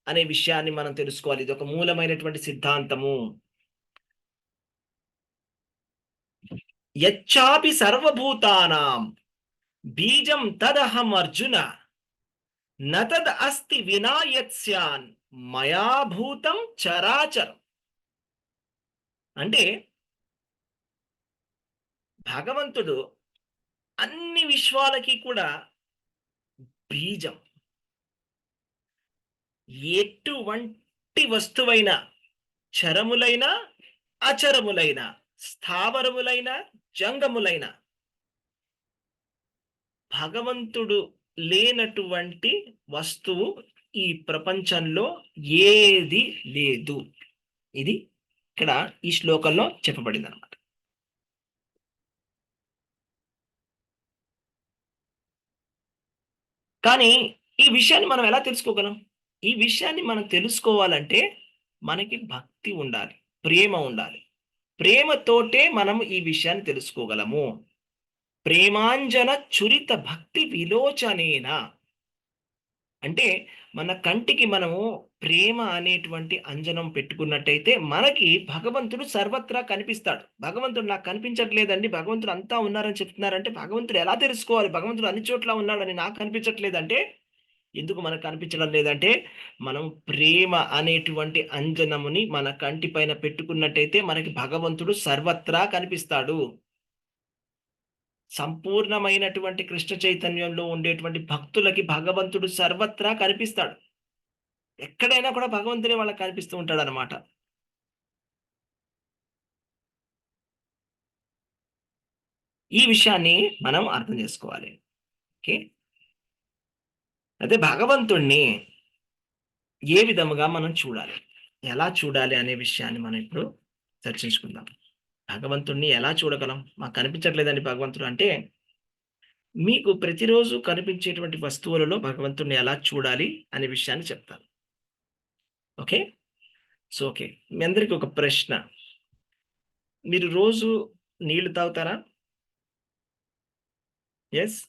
A: అనే విషయాన్ని మనం తెలుసుకోవాలి. ఇది ఒక మూలమైనటువంటి సిద్ధాంతము. యచ్చాపి సర్వభూతానాం బీజం తదహం అర్జున నతద్ అస్తి వినాయత్స్యాన్ మయాభూతం చరాచరం. అంటే భగవంతుడు అన్ని విశ్వాలకి కూడా బీజం. ఎటువంటి వస్తువైన, చరములైన అచరములైన, స్థావరములైన జంగములైన, భగవంతుడు లేనటువంటి వస్తువు ఈ ప్రపంచంలో ఏది లేదు. ఇది ఇక్కడ ఈ శ్లోకంలో చెప్పబడింది అన్నమాట. కానీ ఈ విషయాన్ని మనం ఎలా తెలుసుకోగలం? ఈ విషయాన్ని మనం తెలుసుకోవాలంటే మనకి భక్తి ఉండాలి, ప్రేమ ఉండాలి. ప్రేమతోటే మనం ఈ విషయాన్ని తెలుసుకోగలము. ప్రేమాంజన చురిత భక్తి విలోచనేన. అంటే మన కంటికి మనము ప్రేమ అనేటువంటి అంజనం పెట్టుకున్నట్టయితే మనకి భగవంతుడు సర్వత్రా కనిపిస్తాడు. భగవంతుడు నాకు కనిపించట్లేదండి, భగవంతుడు అంతా ఉన్నారని చెప్తున్నారంటే భగవంతుడు ఎలా తెలుసుకోవాలి? భగవంతుడు అన్ని చోట్ల ఉన్నాడని నాకు కనిపించట్లేదంటే ఎందుకు మనకు కనిపించడం లేదంటే మనం ప్రేమ అనేటువంటి అంజనముని మన కంటి పైన పెట్టుకున్నట్టయితే మనకి భగవంతుడు సర్వత్రా కనిపిస్తాడు. సంపూర్ణమైనటువంటి కృష్ణ చైతన్యంలో ఉండేటువంటి భక్తులకి భగవంతుడు సర్వత్రా కనిపిస్తాడు. ఎక్కడైనా కూడా భగవంతుడే వాళ్ళకి కనిపిస్తూ ఉంటాడు అనమాట. ఈ విషయాన్ని మనం అర్థం చేసుకోవాలి. ఓకే, అయితే భగవంతుణ్ణి ఏ విధముగా మనం చూడాలి, ఎలా చూడాలి అనే విషయాన్ని మనం ఇప్పుడు చర్చించుకుందాం. భగవంతుణ్ణి ఎలా చూడగలం? మాకు కనిపించట్లేదండి భగవంతుడు అంటే, మీకు ప్రతిరోజు కనిపించేటువంటి వస్తువులలో భగవంతుణ్ణి ఎలా చూడాలి అనే విషయాన్ని చెప్తాను. ఓకే, సో ఓకే, మీ అందరికీ ఒక ప్రశ్న. మీరు రోజు నీళ్లు తాగుతారా? ఎస్,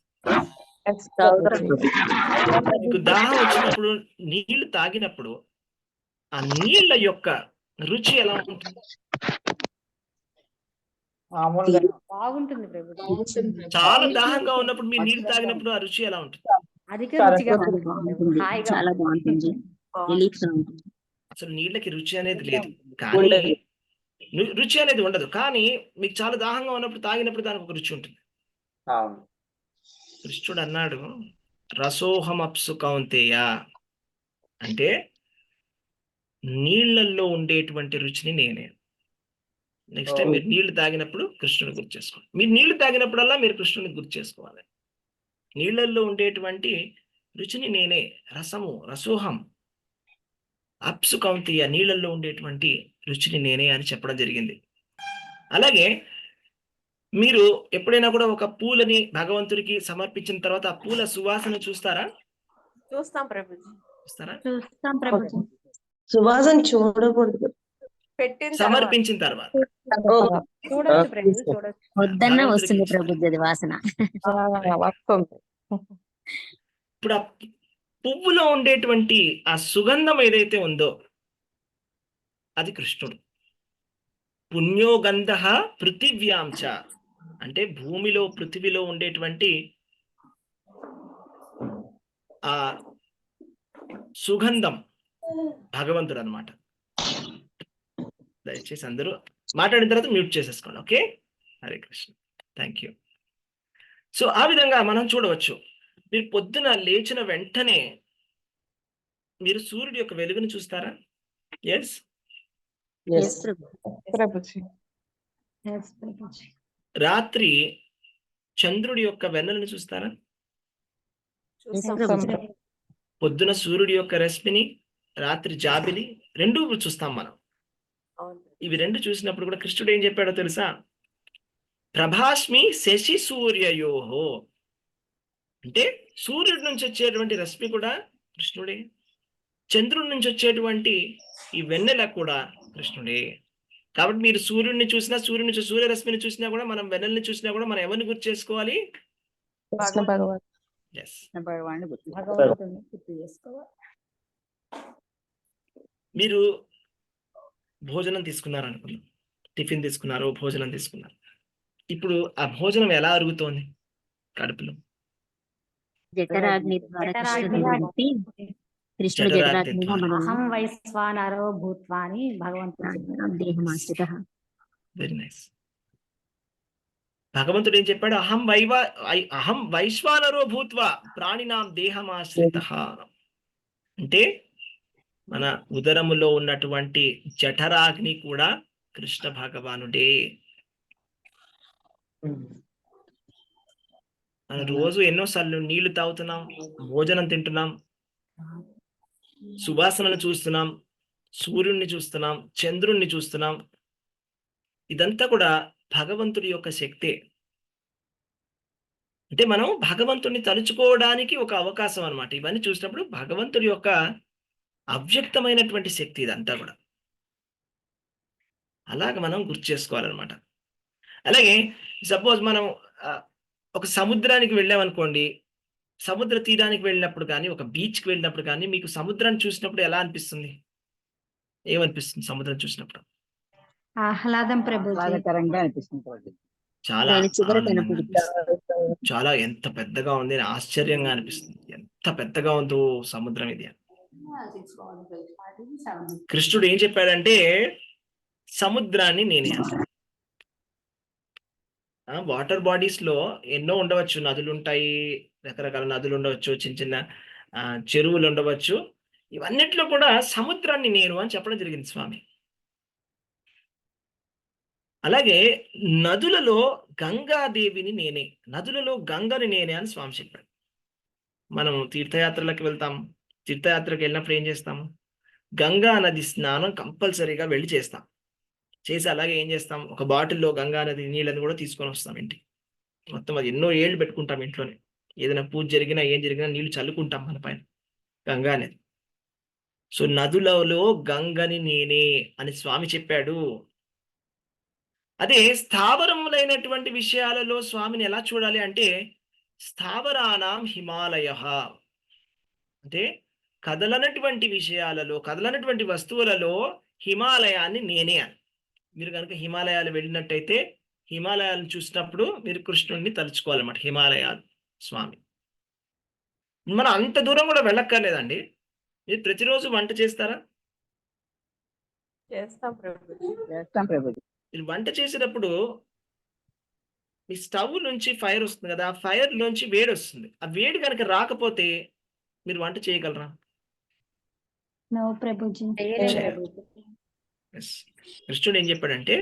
A: మీకు దాహం వచ్చినప్పుడు నీళ్లు తాగినప్పుడు ఆ నీళ్ల యొక్క రుచి ఎలా ఉంటుంది?
B: బాగుంటుంది ప్రభు.
A: చాలా దాహంగా ఉన్నప్పుడు మీరు నీళ్లు తాగినప్పుడు ఆ రుచి ఎలా ఉంటుంది?
B: అధిక రుచిగా ఉంటుంది. హాయిగా
C: చాలా బాగుంటుంది. రిలీఫ్ గా ఉంటుంది.
A: అసలు నీళ్ళకి రుచి అనేది లేదు, కానీ రుచి అనేది ఉండదు, కానీ మీకు చాలా దాహంగా ఉన్నప్పుడు తాగినప్పుడు దానికి ఒక రుచి ఉంటుంది. కృష్ణుడు అన్నాడు, రసోహమప్సు కౌంతేయ, అంటే నీళ్లలో ఉండేటువంటి రుచిని నేనే. నెక్స్ట్ టైం మీరు నీళ్లు తాగినప్పుడు కృష్ణుని గుర్తు చేసుకోండి. మీరు నీళ్లు తాగినప్పుడల్లా మీరు కృష్ణుని గుర్తు చేసుకోవాలి. నీళ్లలో ఉండేటువంటి రుచిని నేనే, రసము, రసోహం అప్సు కౌంతేయ, నీళ్లలో ఉండేటువంటి రుచిని నేనే అని చెప్పడం జరిగింది. అలాగే మీరు ఎప్పుడైనా కూడా ఒక పూలని భగవంతుడికి సమర్పించిన తర్వాత ఆ పూల సువాసన చూస్తారా?
B: చూస్తాం ప్రభు.
A: చూస్తారా?
C: చూస్తాం ప్రభుజీ.
D: సువాసన చూడకూడదు,
B: పెట్టిన
A: సమర్పించిన తర్వాత
B: చూడొచ్చు ప్రభు, చూడొచ్చు.
C: వద్దన్న
A: భగవంతుడికి
C: వస్తుంది
A: ఇచ్చిన.
C: ప్రభుజీ అది వాసన.
D: వస్తుంది.
A: ఇప్పుడు ఆ పువ్వులో ఉండేటువంటి ఆ సుగంధం ఏదైతే ఉందో అది కృష్ణుడు. పుణ్యోగంధ పృథివ్యాంచ, అంటే భూమిలో పృథివిలో ఉండేటువంటి ఆ సుగంధం భగవంతుడు అన్నమాట. దయచేసి అందరూ మాట్లాడిన తర్వాత మ్యూట్ చేసేసుకోండి. Okay, Hare Krishna, thank you. So ఆ విధంగా మనం చూడవచ్చు. మీరు పొద్దున లేచిన వెంటనే మీరు సూర్యుడి యొక్క వెలుగును చూస్తారా? ఎస్,
C: Yes, ప్రభు.
D: ప్రభుజీ.
C: Yes, ప్రభుజీ.
A: రాత్రి చంద్రుడి యొక్క వెన్నెలను చూస్తారా?
B: చూస్తాం
C: ప్రభుజీ.
A: పొద్దున సూర్యుడి యొక్క రశ్మిని, రాత్రి జాబిలి రెండూ చూస్తాం మనం.
B: అవును.
A: ఇవి రెండు చూసినప్పుడు కూడా కృష్ణుడు ఏం చెప్పాడో తెలుసా? ప్రభాస్మి శశి సూర్యయోహో, అంటే సూర్యుడి నుంచి వచ్చేటువంటి రశ్మి కూడా కృష్ణుడే, చంద్రుడి నుంచి వచ్చేటువంటి ఈ వెన్నెల కూడా కృష్ణుడే. కాబట్టి మీరు సూర్యుడిని చూసినా, సూర్యుడి నుంచి సూర్యరశ్మిని చూసినా కూడా, మనం వెన్నెల్ని చూసినా కూడా మనం ఎవరిని గుర్తు చేసుకోవాలి?
D: కృష్ణ భగవాన్.
A: ఎస్,
C: భగవాన్ని గుర్తు
B: భగవంతుని గుర్తు చేసుకోవాలి.
A: మీరు భోజనం తీసుకున్నారు అనుకున్నాం, టిఫిన్ తీసుకున్నారు, భోజనం తీసుకున్నారు. ఇప్పుడు ఆ భోజనం ఎలా అరుగుతోంది? కడుపులో.
C: జఠరాగ్ని ద్వారా
B: జఠరాగ్ని
C: కృష్ణుడు కృష్ణుడు జఠరాగ్నిగా మనం
B: అహం వైశ్వానరో భూత్వా అని భగవంతుడు చెప్పాడు.
C: దేహమాశ్రితః.
A: Very nice. భగవంతుడు ఏం చెప్పాడు? అహం వైశ్వానరో భూత్వా ప్రాణినాం దేహమాశ్రితః, అంటే మన ఉదరములో ఉన్నటువంటి జఠరాగ్ని కూడా కృష్ణ భగవానుడే. మనం రోజు ఎన్నోసార్లు నీళ్లు తాగుతున్నాం, భోజనం తింటున్నాం, సువాసనలు చూస్తున్నాం, సూర్యుడిని చూస్తున్నాం, చంద్రుణ్ణి చూస్తున్నాం. ఇదంతా కూడా భగవంతుడి యొక్క శక్తే. అంటే మనం భగవంతుడిని తలుచుకోవడానికి ఒక అవకాశం అన్నమాట. ఇవన్నీ చూసినప్పుడు భగవంతుడి యొక్క అవ్యక్తమైనటువంటి శక్తి ఇదంతా కూడా. అలాగ మనం గుర్తు చేసుకోవాలన్నమాట. అలాగే సపోజ్ మనం ఒక సముద్రానికి వెళ్ళామనుకోండి, సముద్ర తీరానికి వెళ్ళినప్పుడు కానీ, ఒక బీచ్కి వెళ్ళినప్పుడు కానీ, మీకు సముద్రాన్ని చూసినప్పుడు ఎలా అనిపిస్తుంది? ఏమనిపిస్తుంది సముద్రం చూసినప్పుడు?
C: ఆహ్లాదం ప్రభుజీ.
D: ఆహ్లాదకరంగా అనిపిస్తుంది.
A: చాలా
C: దాని చివర
A: ఆనందంగా
C: కనిపిస్తుంది.
A: అనిపిస్తుంది. చాలా ఎంత పెద్దగా ఉంది అని ఆశ్చర్యంగా అనిపిస్తుంది. ఎంత పెద్దగా ఉందో సముద్రం ఇది. కృష్ణుడు ఏం చెప్పాడంటే సముద్రాన్ని నేనే అన్నాడు. వాటర్ బాడీస్ లో ఎన్నో ఉండవచ్చు, నదులు ఉంటాయి, రకరకాల నదులు ఉండవచ్చు, చిన్న చిన్న చెరువులు ఉండవచ్చు. ఇవన్నిట్లో కూడా సముద్రాన్ని నేను అని చెప్పడం జరిగింది స్వామి. అలాగే నదులలో గంగాదేవిని నేనే, నదులలో గంగని నేనే అని స్వామి చెప్పాడు. మనం తీర్థయాత్రలకు వెళ్తాం, తీర్థయాత్రకు వెళ్ళినప్పుడు ఏం చేస్తాం? గంగా నది స్నానం కంపల్సరీగా వెళ్ళి చేస్తాం. చేసి అలాగే ఏం చేస్తాం, ఒక బాటిల్లో గంగా నది నీళ్ళని కూడా తీసుకొని వస్తాం ఇంటికి. మొత్తం అది ఎన్నో ఏళ్ళు పెట్టుకుంటాం ఇంట్లోనే. ఏదైనా పూజ జరిగినా ఏం జరిగినా నీళ్లు చల్లుకుంటాం మన పైన, గంగా నది. సో నదులలో గంగని నేనే అని స్వామి చెప్పాడు. అదే స్థావరములైనటువంటి విషయాలలో స్వామిని ఎలా చూడాలి అంటే, స్థావరానాం హిమాలయ, అంటే కదలనటువంటి విషయాలలో, కదలనటువంటి వస్తువులలో హిమాలయాన్ని నేనే అని. మీరు కనుక హిమాలయాలు వెళ్ళినట్టయితే హిమాలయాలను చూసినప్పుడు మీరు కృష్ణుడిని తలుచుకోవాలన్నమాట, హిమాలయాలు స్వామి. మనం అంత దూరం కూడా వెళ్ళక్కర్లేదండి. మీరు ప్రతిరోజు వంట చేస్తారా?
D: చేస్తాం ప్రభుజీ.
A: మీరు వంట చేసేటప్పుడు మీ స్టవ్ నుంచి ఫైర్ వస్తుంది కదా, ఆ ఫైర్ నుంచి వేడి వస్తుంది. ఆ వేడి కనుక రాకపోతే మీరు వంట చేయగలరా?
C: నో ప్రభుజీ.
A: Yes. కృష్ణుడు ఏం చెప్పాడంటే,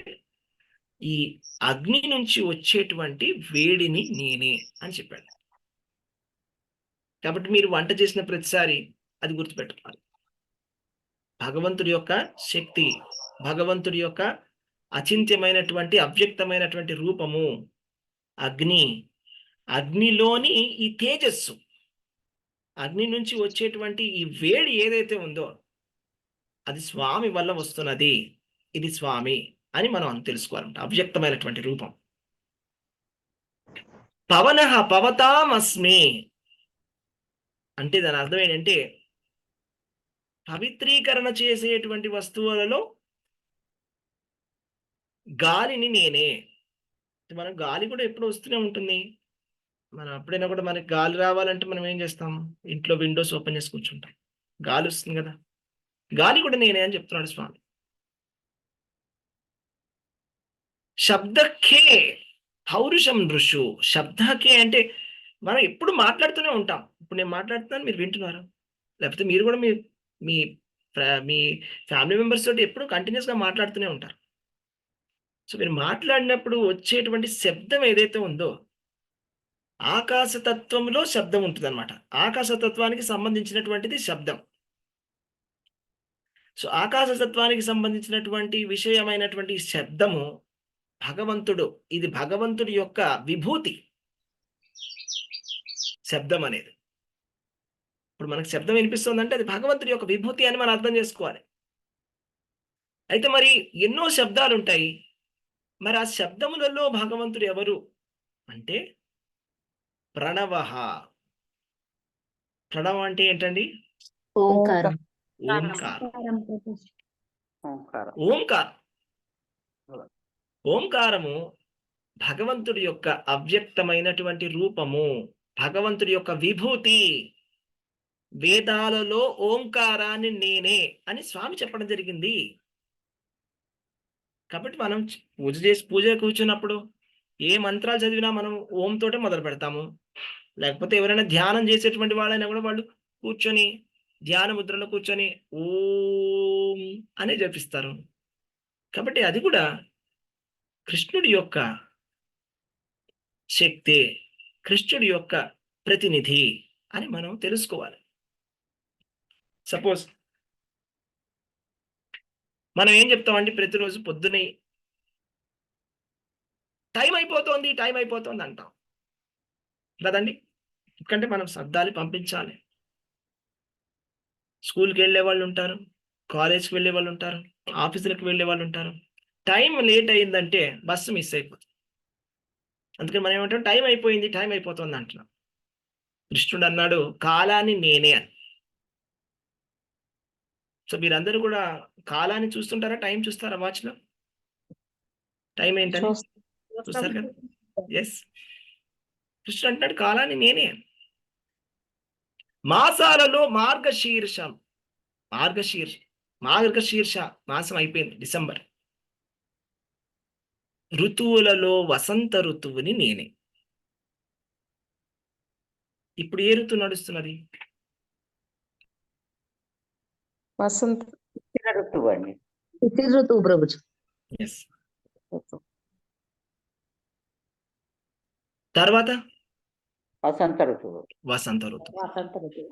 A: ఈ అగ్ని నుంచి వచ్చేటువంటి వేడిని నేనే అని చెప్పాడు. కాబట్టి మీరు వంట చేసిన ప్రతిసారి అది గుర్తుపెట్టుకోవాలి. భగవంతుడి యొక్క శక్తి, భగవంతుడి యొక్క అచింత్యమైనటువంటి అవ్యక్తమైనటువంటి రూపము అగ్ని, అగ్నిలోని ఈ తేజస్సు, అగ్ని నుంచి వచ్చేటువంటి ఈ వేడి ఏదైతే ఉందో అది స్వామి వల్ల వస్తున్నది, ఇది స్వామి అని మనం తెలుసుకోవాలంట. అవ్యక్తమైనటువంటి రూపం. పవనః పవతామస్మి అంటే దాని అర్థం ఏంటంటే, పవిత్రీకరణ చేసేటువంటి వస్తువులలో గాలిని నేనే. మనం గాలి కూడా ఎప్పుడు వస్తూనే ఉంటుంది. మనం ఎప్పుడైనా కూడా మనకి గాలి రావాలంటే మనం ఏం చేస్తాం? ఇంట్లో విండోస్ ఓపెన్ చేసి కూర్చుంటాం, గాలి వస్తుంది కదా. గాలి కూడా నేనే అని చెప్తున్నాడు స్వామి. శబ్దకే పౌరుషం నృషు. శబ్దకే అంటే మనం ఎప్పుడు మాట్లాడుతూనే ఉంటాం. ఇప్పుడు నేను మాట్లాడుతున్నాను, మీరు వింటున్నారు. లేకపోతే మీరు కూడా మీ మీ మీ ఫ్యామిలీ మెంబర్స్ తోటి ఎప్పుడు కంటిన్యూస్గా మాట్లాడుతూనే ఉంటారు. సో మీరు మాట్లాడినప్పుడు వచ్చేటువంటి శబ్దం ఏదైతే ఉందో, ఆకాశతత్వంలో శబ్దం ఉంటుంది అనమాట. ఆకాశతత్వానికి సంబంధించినటువంటిది శబ్దం. సో ఆకాశతత్వానికి సంబంధించినటువంటి విషయమైనటువంటి శబ్దము భగవంతుడు, ఇది భగవంతుడి యొక్క విభూతి శబ్దం అనేది. ఇప్పుడు మనకు శబ్దం వినిపిస్తుందంటే అది భగవంతుడి యొక్క విభూతి అని మనం అర్థం చేసుకోవాలి. అయితే మరి ఎన్నో శబ్దాలు ఉంటాయి. మరి ఆ శబ్దములలో భగవంతుడు ఎవరు అంటే ప్రణవః. ప్రణవం అంటే ఏంటండి?
C: ఓంకారం.
A: ఓంకారం.
D: ఓంకారం.
A: ఓంకారం. ఓంకారము భగవంతుడి యొక్క అవ్యక్తమైనటువంటి రూపము, భగవంతుడి యొక్క విభూతి. వేదాలలో ఓంకారాన్ని నేనే అని స్వామి చెప్పడం జరిగింది. కాబట్టి మనం పూజ కూర్చున్నప్పుడు ఏ మంత్రాలు చదివినా మనం ఓం తోటే మొదలు పెడతాము. లేకపోతే ఎవరైనా ధ్యానం చేసేటువంటి వాళ్ళైనా కూడా వాళ్ళు కూర్చొని ధ్యాన ముద్రలో కూర్చొని ఓం అనే జపిస్తారు. కాబట్టి అది కూడా కృష్ణుడి యొక్క శక్తి, కృష్ణుడి యొక్క ప్రతినిధి అని మనం తెలుసుకోవాలి. సపోజ్ మనం ఏం చెప్తామంటే ప్రతిరోజు పొద్దునే టైం అయిపోతుంది అంటాం కదండి. ఎందుకంటే మనం శబ్దాలు పంపించాలి. స్కూల్కి వెళ్ళే వాళ్ళు ఉంటారు, కాలేజ్కి వెళ్ళే వాళ్ళు ఉంటారు, ఆఫీసులకు వెళ్ళే వాళ్ళు ఉంటారు. టైం లేట్ అయిందంటే బస్సు మిస్ అయిపోతుంది. అందుకని మనం ఏమంటాం, టైం అయిపోతుంది అంటున్నాం. కృష్ణుడు అన్నాడు కాలాన్ని నేనే అని. సో మీరందరూ కూడా కాలాన్ని చూస్తుంటారా, టైం చూస్తారా? వాచ్లో టైం ఏంటని చూస్తారు కదా. ఎస్, కృష్ణుడు అంటున్నాడు కాలాన్ని నేనే. మాసాలలో మార్గశీర్ష మాసం అయిపోయింది, డిసెంబర్. ఋతువులలో వసంత ఋతువుని నేనే. ఇప్పుడు ఏ ఋతువు నడుస్తున్నది?
E: వసంత
D: శిశిర ఋతువు అండి.
E: శిశిర ఋతువు ప్రభుజీ.
A: ఎస్. తర్వాత
D: వసంత ఋతువు.
A: వసంత ఋతువు.
B: వసంత ఋతువు.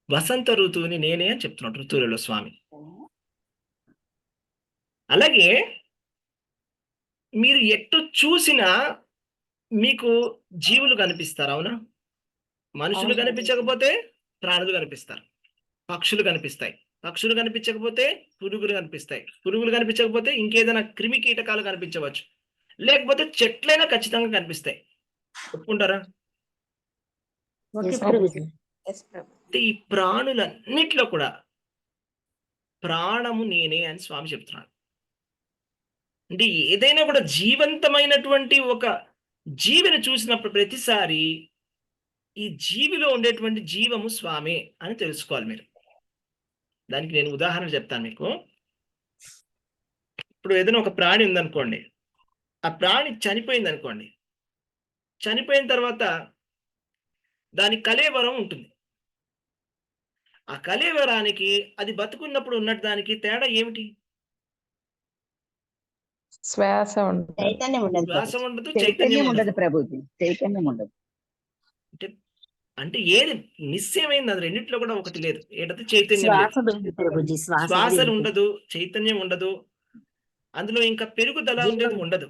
A: వసంత ఋతువుని నేనే అని చెప్తున్నాడు ఋతువులలో స్వామి. అలాగే మీరు ఎటు చూసినా మీకు జీవులు కనిపిస్తారు, అవునా? మనుషులు
E: అవును.
A: కనిపించకపోతే ప్రాణులు కనిపిస్తారు, పక్షులు కనిపిస్తాయి, పక్షులు కనిపించకపోతే పురుగులు కనిపిస్తాయి, పురుగులు కనిపించకపోతే ఇంకేదైనా క్రిమి కీటకాలు కనిపించవచ్చు, లేకపోతే చెట్లైనా ఖచ్చితంగా కనిపిస్తాయి. ఒప్పుకుంటారా?
B: ఓకే
E: ప్రభుజీ.
A: అంటే ఈ ప్రాణులన్నిట్లో కూడా ప్రాణము నేనే అని స్వామి చెప్తున్నాడు. అంటే ఏదైనా కూడా జీవంతమైనటువంటి ఒక జీవిని చూసినప్పుడు ప్రతిసారి ఈ జీవిలో ఉండేటువంటి జీవము స్వామే అని తెలుసుకోవాలి మీరు. దానికి నేను ఉదాహరణ చెప్తాను మీకు. ఇప్పుడు ఏదైనా ఒక ప్రాణి ఉందనుకోండి, ఆ ప్రాణి చనిపోయింది అనుకోండి, చనిపోయిన తర్వాత దాని కళేవరం ఉంటుంది. ఆ కళేవరానికి అది బతుకున్నప్పుడు ఉన్నట్టు దానికి తేడా ఏమిటి?
E: శ్వాస ఉంటుంది.
D: చైతన్యం ఉండదు.
A: శ్వాస ఉండదు,
D: చైతన్యం
A: చైతన్యం
D: ఉండదు
A: ఉండదు.
D: ప్రభుజీ. చైతన్యం ఉండదు.
A: అంటే అంటే ఏది నిశ్చయమైంది? అది రెండిట్లో కూడా ఒకటి లేదు. ఏంటంటే చైతన్యం లేదు,
E: శ్వాస ఉంది ప్రభుజీ.
A: శ్వాసలు ఉండదు, చైతన్యం ఉండదు, అందులో ఇంకా పెరుగుదల ఉండేది ఉండదు,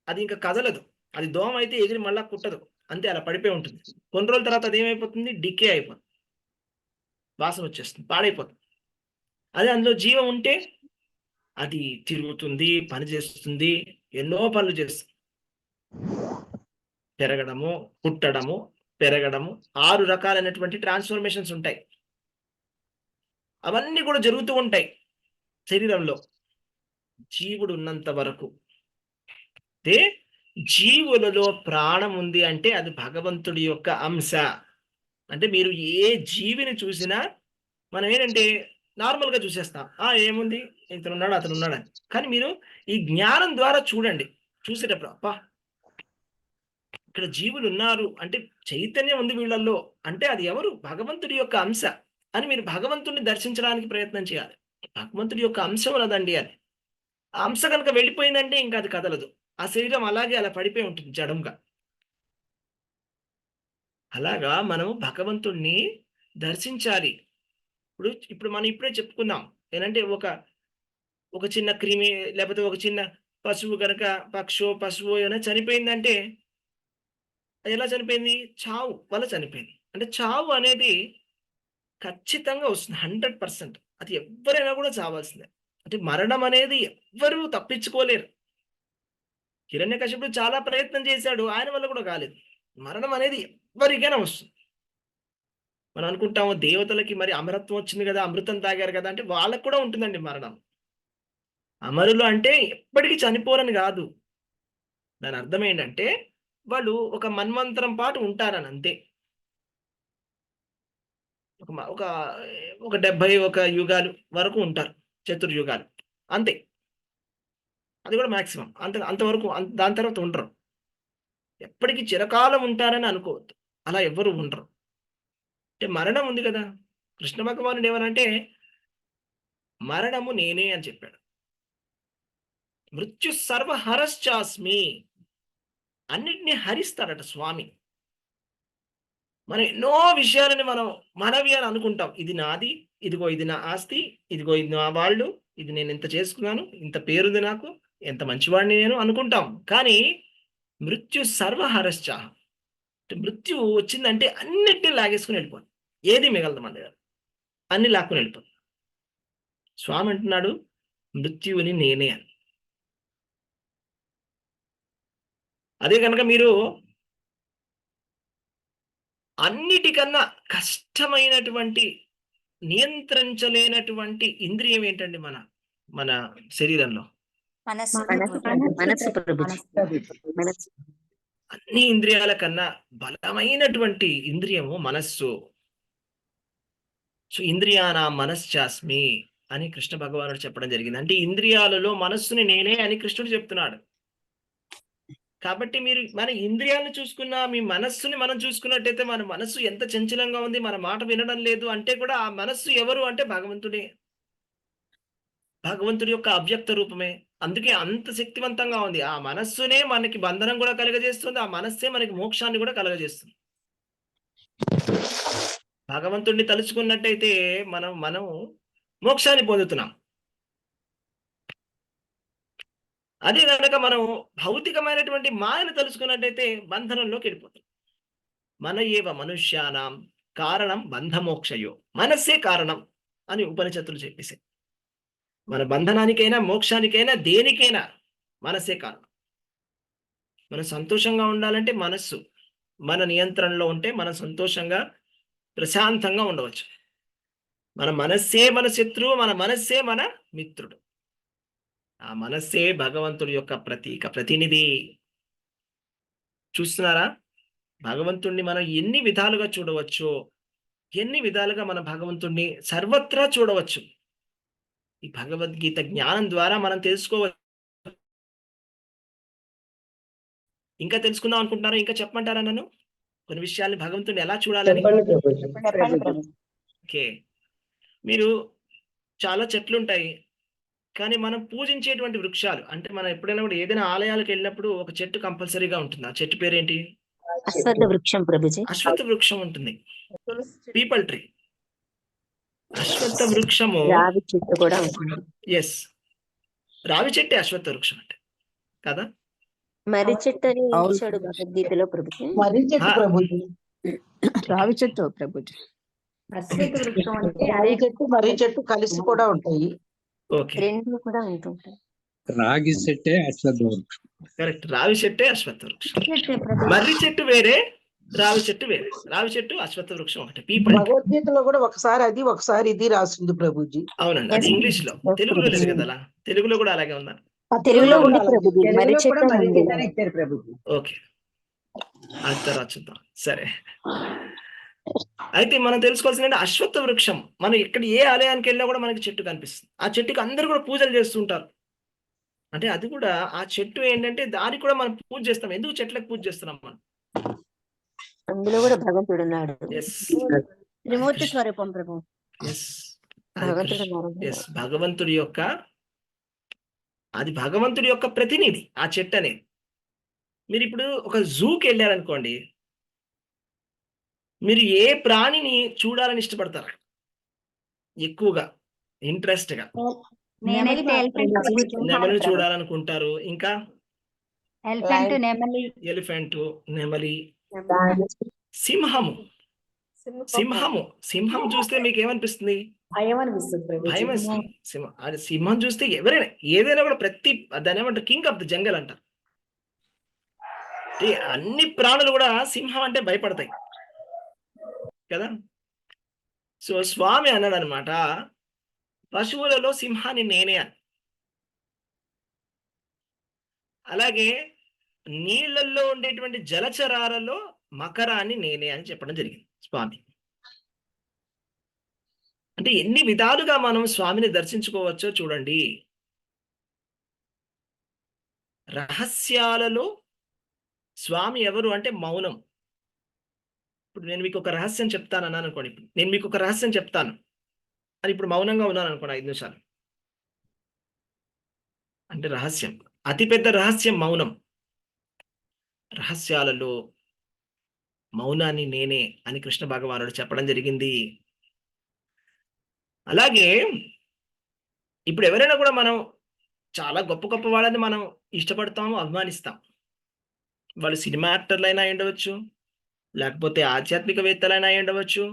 A: అది ఇంకా కదలదు. అది దోమ అయితే ఎగిరి మళ్ళా కుట్టదు, అంతే అలా పడిపోయి ఉంటుంది. కొన్ని రోజుల తర్వాత అది ఏమైపోతుంది? డికే అయిపోతుంది, వాసన వచ్చేస్తుంది, పాడైపోతుంది. అదే అందులో జీవం ఉంటే అది తిరుగుతుంది, పని చేస్తుంది, ఎన్నో పనులు చేస్తుంది. పెరగడము, పుట్టడము, పెరగడము, 6 రకాలైనటువంటి ట్రాన్స్ఫర్మేషన్స్ ఉంటాయి. అవన్నీ కూడా జరుగుతూ ఉంటాయి శరీరంలో జీవుడు ఉన్నంత వరకు. అంటే జీవులలో ప్రాణం ఉంది అంటే అది భగవంతుడి యొక్క అంశ. అంటే మీరు ఏ జీవిని చూసినా మనం ఏంటంటే నార్మల్గా చూసేస్తాం, ఏముంది, ఇతను ఉన్నాడు అతను ఉన్నాడు అని. కానీ మీరు ఈ జ్ఞానం ద్వారా చూడండి, చూసేటప్పుడు అబ్బా ఇక్కడ జీవులు ఉన్నారు అంటే చైతన్యం ఉంది వీళ్ళల్లో అంటే అది ఎవరు? భగవంతుడి యొక్క అంశ అని మీరు భగవంతుడిని దర్శించడానికి ప్రయత్నం చేయాలి. భగవంతుడి యొక్క అంశం ఉన్నదండి అది. ఆ అంశ కనుక వెళ్ళిపోయిందంటే ఇంకా అది కదలదు, ఆ శరీరం అలాగే అలా పడిపోయి ఉంటుంది జడంగా. అలాగా మనము భగవంతుణ్ణి దర్శించాలి. ఇప్పుడు మనం ఇప్పుడే చెప్పుకున్నాం ఏంటంటే ఒక చిన్న క్రిమి లేకపోతే ఒక చిన్న పశువు కనుక పశువు ఏమైనా చనిపోయిందంటే అది ఎలా చనిపోయింది? చావు వల్ల చనిపోయింది. అంటే చావు అనేది ఖచ్చితంగా వస్తుంది, 100%. అది ఎవరైనా కూడా చావాల్సిందే. అంటే మరణం అనేది ఎవ్వరూ తప్పించుకోలేరు. హిరణ్యకశిపుడు చాలా ప్రయత్నం చేశాడు, ఆయన వల్ల కూడా కాలేదు. మరణం అనేది ఎవరికైనా వస్తుంది. మనం అనుకుంటాము దేవతలకి మరి అమరత్వం వచ్చింది కదా, అమృతం తాగారు కదా అంటే వాళ్ళకు కూడా ఉంటుందండి మరణం. అమరులు అంటే ఎప్పటికీ చనిపోరని కాదు. దాని అర్థం ఏంటంటే వాళ్ళు ఒక మన్వంతరం పాటు ఉంటారని అంతే. ఒక 71 యుగాలు వరకు ఉంటారు, చతుర్యుగాలు అంతే. అది కూడా మాక్సిమం అంతవరకు. దాని తర్వాత ఉండరు. ఎప్పటికీ చిరకాలం ఉంటారని అనుకోవద్దు, అలా ఎవ్వరు ఉండరు. అంటే మరణం ఉంది కదా. కృష్ణ భగవానుడు ఏమనంటే మరణము నేనే అని చెప్పాడు. మృత్యు సర్వహరశ్చాస్మి, అన్నిటినీ హరిస్తాడట స్వామి. మనం ఎన్నో విషయాలని మనం మనవి అని అనుకుంటాం, ఇది నాది, ఇదిగో ఇది నా ఆస్తి, ఇదిగో ఇది నా వాళ్ళు, ఇది నేను ఇంత చేసుకున్నాను, ఇంత పేరుంది నాకు, ఎంత మంచివాడిని నేను అనుకుంటాం. కానీ మృత్యు సర్వహరశ్చ, మృత్యువు వచ్చిందంటే అన్నిటినీ లాగేసుకుని వెళ్ళిపోతుంది, ఏది మిగలదు మన దగ్గర, అన్ని లాక్కుని వెళ్ళిపోతుంది. స్వామి అంటున్నాడు మృత్యువుని నేనే అని. అదే కనుక మీరు అన్నిటికన్నా కష్టమైనటువంటి నియంత్రించలేనటువంటి ఇంద్రియం ఏంటండి మన శరీరంలో?
E: మనస్సు ప్రభుజీ.
A: అన్ని ఇంద్రియాల కన్నా బలమైనటువంటి ఇంద్రియము మనస్సు. సో ఇంద్రియానా మనశ్చాస్మి అని కృష్ణ భగవానుడు చెప్పడం జరిగింది. అంటే ఇంద్రియాలలో మనస్సుని నేనే అని కృష్ణుడు చెప్తున్నాడు. కాబట్టి మీరు మన ఇంద్రియాలను చూసుకున్న మీ మనస్సుని మనం చూసుకున్నట్టయితే మన మనస్సు ఎంత చంచలంగా ఉంది, మన మాట వినడం లేదు అంటే కూడా ఆ మనస్సు ఎవరు అంటే భగవంతుడే, భగవంతుడి యొక్క అవ్యక్త రూపమే. అందుకే అంత శక్తివంతంగా ఉంది. ఆ మనస్సునే మనకి బంధనం కూడా కలుగజేస్తుంది, ఆ మనస్సే మనకి మోక్షాన్ని కూడా కలుగజేస్తుంది. భగవంతుడిని తలుచుకున్నట్టయితే మనం మోక్షాన్ని పొందుతున్నాం. అదే కనుక మనం భౌతికమైనటువంటి మాయను తలుచుకున్నట్టయితే బంధనంలోకి వెళ్ళిపోతాం. మన ఏవ మనుష్యానాం కారణం బంధమోక్షయో, మనస్సే కారణం అని ఉపనిషత్తులు చెప్పేశాయి. మన బంధనానికైనా మోక్షానికైనా దేనికైనా మనస్సే కారణం. మనం సంతోషంగా ఉండాలంటే మనస్సు మన నియంత్రణలో ఉంటే మనం సంతోషంగా ప్రశాంతంగా ఉండవచ్చు. మన మనస్సే మన శత్రువు, మన మనస్సే మన మిత్రుడు. ఆ మనస్సే భగవంతుడి యొక్క ప్రతినిధి. చూస్తున్నారా, భగవంతుణ్ణి మనం ఎన్ని విధాలుగా చూడవచ్చు, ఎన్ని విధాలుగా మన భగవంతుణ్ణి సర్వత్రా చూడవచ్చు. ఈ భగవద్గీత జ్ఞానం ద్వారా మనం తెలుసుకోవచ్చు. ఇంకా తెలుసుకుందాం అనుకుంటున్నారా? ఇంకా చెప్పమంటారా నన్ను కొన్ని విషయాల్ని భగవంతుడిని ఎలా చూడాలని?
D: చెప్పండి ప్రభుజీ.
A: ఓకే, మీరు చాలా చెట్లు ఉంటాయి, కానీ మనం పూజించేటువంటి వృక్షాలు అంటే మనం ఎప్పుడైనా కూడా ఏదైనా ఆలయాలకు వెళ్ళినప్పుడు ఒక చెట్టు కంపల్సరీగా ఉంటుంది. ఆ చెట్టు పేరేంటి?
E: అశ్వత్థ వృక్షం ప్రభుజీ.
A: అశ్వత్థ వృక్షం ఉంటుంది, పీపల్ ట్రీ. అశ్వత్థ వృక్షము,
E: రావి చెట్టు కూడా ఉంటుంది.
A: ఎస్, రావి చెట్టే అశ్వత్థ వృక్షం అంటే కదా.
E: మర్రి చెట్టు అని
F: అవును.
E: ఇచ్చాడు భగవద్గీతలో ప్రభుజీ.
F: మర్రి చెట్టు
A: ఆ.
F: ప్రభుజీ. రావి చెట్టు ప్రభుజీ.
B: అశ్వత్థ వృక్షం అంటే
F: రావి చెట్టు మర్రి చెట్టు కలిసి కూడా ఉంటాయి.
A: ఓకే,
E: రెండు కూడా ఉంటుంటాయి.
G: రాగి చెట్టే అశ్వత్థ వృక్షం.
A: కరెక్ట్, రావి చెట్టే అశ్వత్థ వృక్షం.
B: చెట్టే ప్రభు.
A: మర్రి చెట్టు వేరే, రావి చెట్టు వేరే. రావి చెట్టు అశ్వత్థ వృక్షం ఒకటి, పీపల్.
F: భగవద్గీతలో కూడా ఒకసారి అది ఒకసారి ఇది రాసింది ప్రభుజీ.
A: అవునండి, అది
E: Yes.
A: ఇంగ్లీష్ లో.
E: Yes,
A: తెలుగులో లేదు
E: ప్రభుజీ.
A: కదా అలా. తెలుగులో కూడా అలాగే ఉందా?
E: తెలుగులో ఉంది
F: అలాగే.
E: ప్రభుజీ. మర్రి
D: తెలుగులో కూడా
E: చెట్టు
D: మర్రి
E: ఉంది.
D: చెట్టనే ఇచ్చారు ప్రభుజీ.
A: ఓకే, అది తర్వాత చూద్దాం. సరే, అయితే మనం తెలుసుకోవాల్సిన అశ్వత్థ వృక్షం. మనం ఇక్కడ ఏ ఆలయానికి వెళ్ళినా కూడా మనకి చెట్టు కనిపిస్తుంది. ఆ చెట్టుకి అందరూ కూడా పూజలు చేస్తుంటారు. అంటే అది కూడా ఆ చెట్టు ఏంటంటే దానికి కూడా మనం పూజ చేస్తాం. ఎందుకు చెట్లకు పూజ చేస్తున్నాం మనం?
E: అందులో కూడా భగవంతుడు ఉన్నాడు.
A: ఎస్,
B: త్రిమూర్తి స్వరూపం ప్రభు.
A: ఎస్,
E: భగవంతుడు ఉన్నాడు.
A: ఎస్, భగవంతుడి యొక్క, అది భగవంతుడి యొక్క ప్రతినిధి ఆ చెట్టు అనేది. మీరు ఇప్పుడు ఒక జూకి వెళ్ళారనుకోండి, మీరు ఏ ప్రాణిని చూడాలని ఇష్టపడతారు ఎక్కువగా, ఇంట్రెస్ట్ గా?
B: నేనైతే ఎలిఫెంట్
A: నెమలి చూడాలనుకుంటారు, ఇంకా
B: ఎలిఫెంట్ నెమలి
A: ఎలిఫెంట్, నెమలి, సింహము. సింహం చూస్తే మీకు ఏమనిపిస్తుంది?
F: భయం అనిపిస్తుంది
A: భయం వేస్తుంది. అది సింహం చూస్తే ఎవరైనా ఏదైనా కూడా దాని ఏమంటారు, కింగ్ ఆఫ్ ద జంగల్ అంటారు. అన్ని ప్రాణులు కూడా సింహం అంటే భయపడతాయి కదా. సో స్వామి అన్నాడు అనమాట, పశువులలో సింహాన్ని నేనే అని. అలాగే నీళ్లలో ఉండేటువంటి జలచరాలలో మకరాన్ని నేనే అని చెప్పడం జరిగింది స్వామి. అంటే ఎన్ని విధాలుగా మనం స్వామిని దర్శించుకోవచ్చో చూడండి. రహస్యాలలో స్వామి ఎవరు అంటే మౌనం. ఇప్పుడు నేను మీకు ఒక రహస్యం చెప్తాను అన్నాను అనుకోండి, నేను మీకు ఒక రహస్యం చెప్తాను అని ఇప్పుడు మౌనంగా ఉన్నాను అనుకోండి 5 నిమిషాలు, అంటే రహస్యం. అతిపెద్ద రహస్యం మౌనం. రహస్యాలలో మౌనాన్ని నేనే అని కృష్ణ భగవానుడు చెప్పడం జరిగింది. అలాగే ఇప్పుడు ఎవరైనా కూడా మనం చాలా గొప్ప గొప్ప వాళ్ళని మనం ఇష్టపడతాము, అభిమానిస్తాం. వాళ్ళు సినిమా యాక్టర్లైనా అయి ఉండవచ్చు, లేకపోతే ఆధ్యాత్మికవేత్తలైనా అయి ఉండవచ్చు,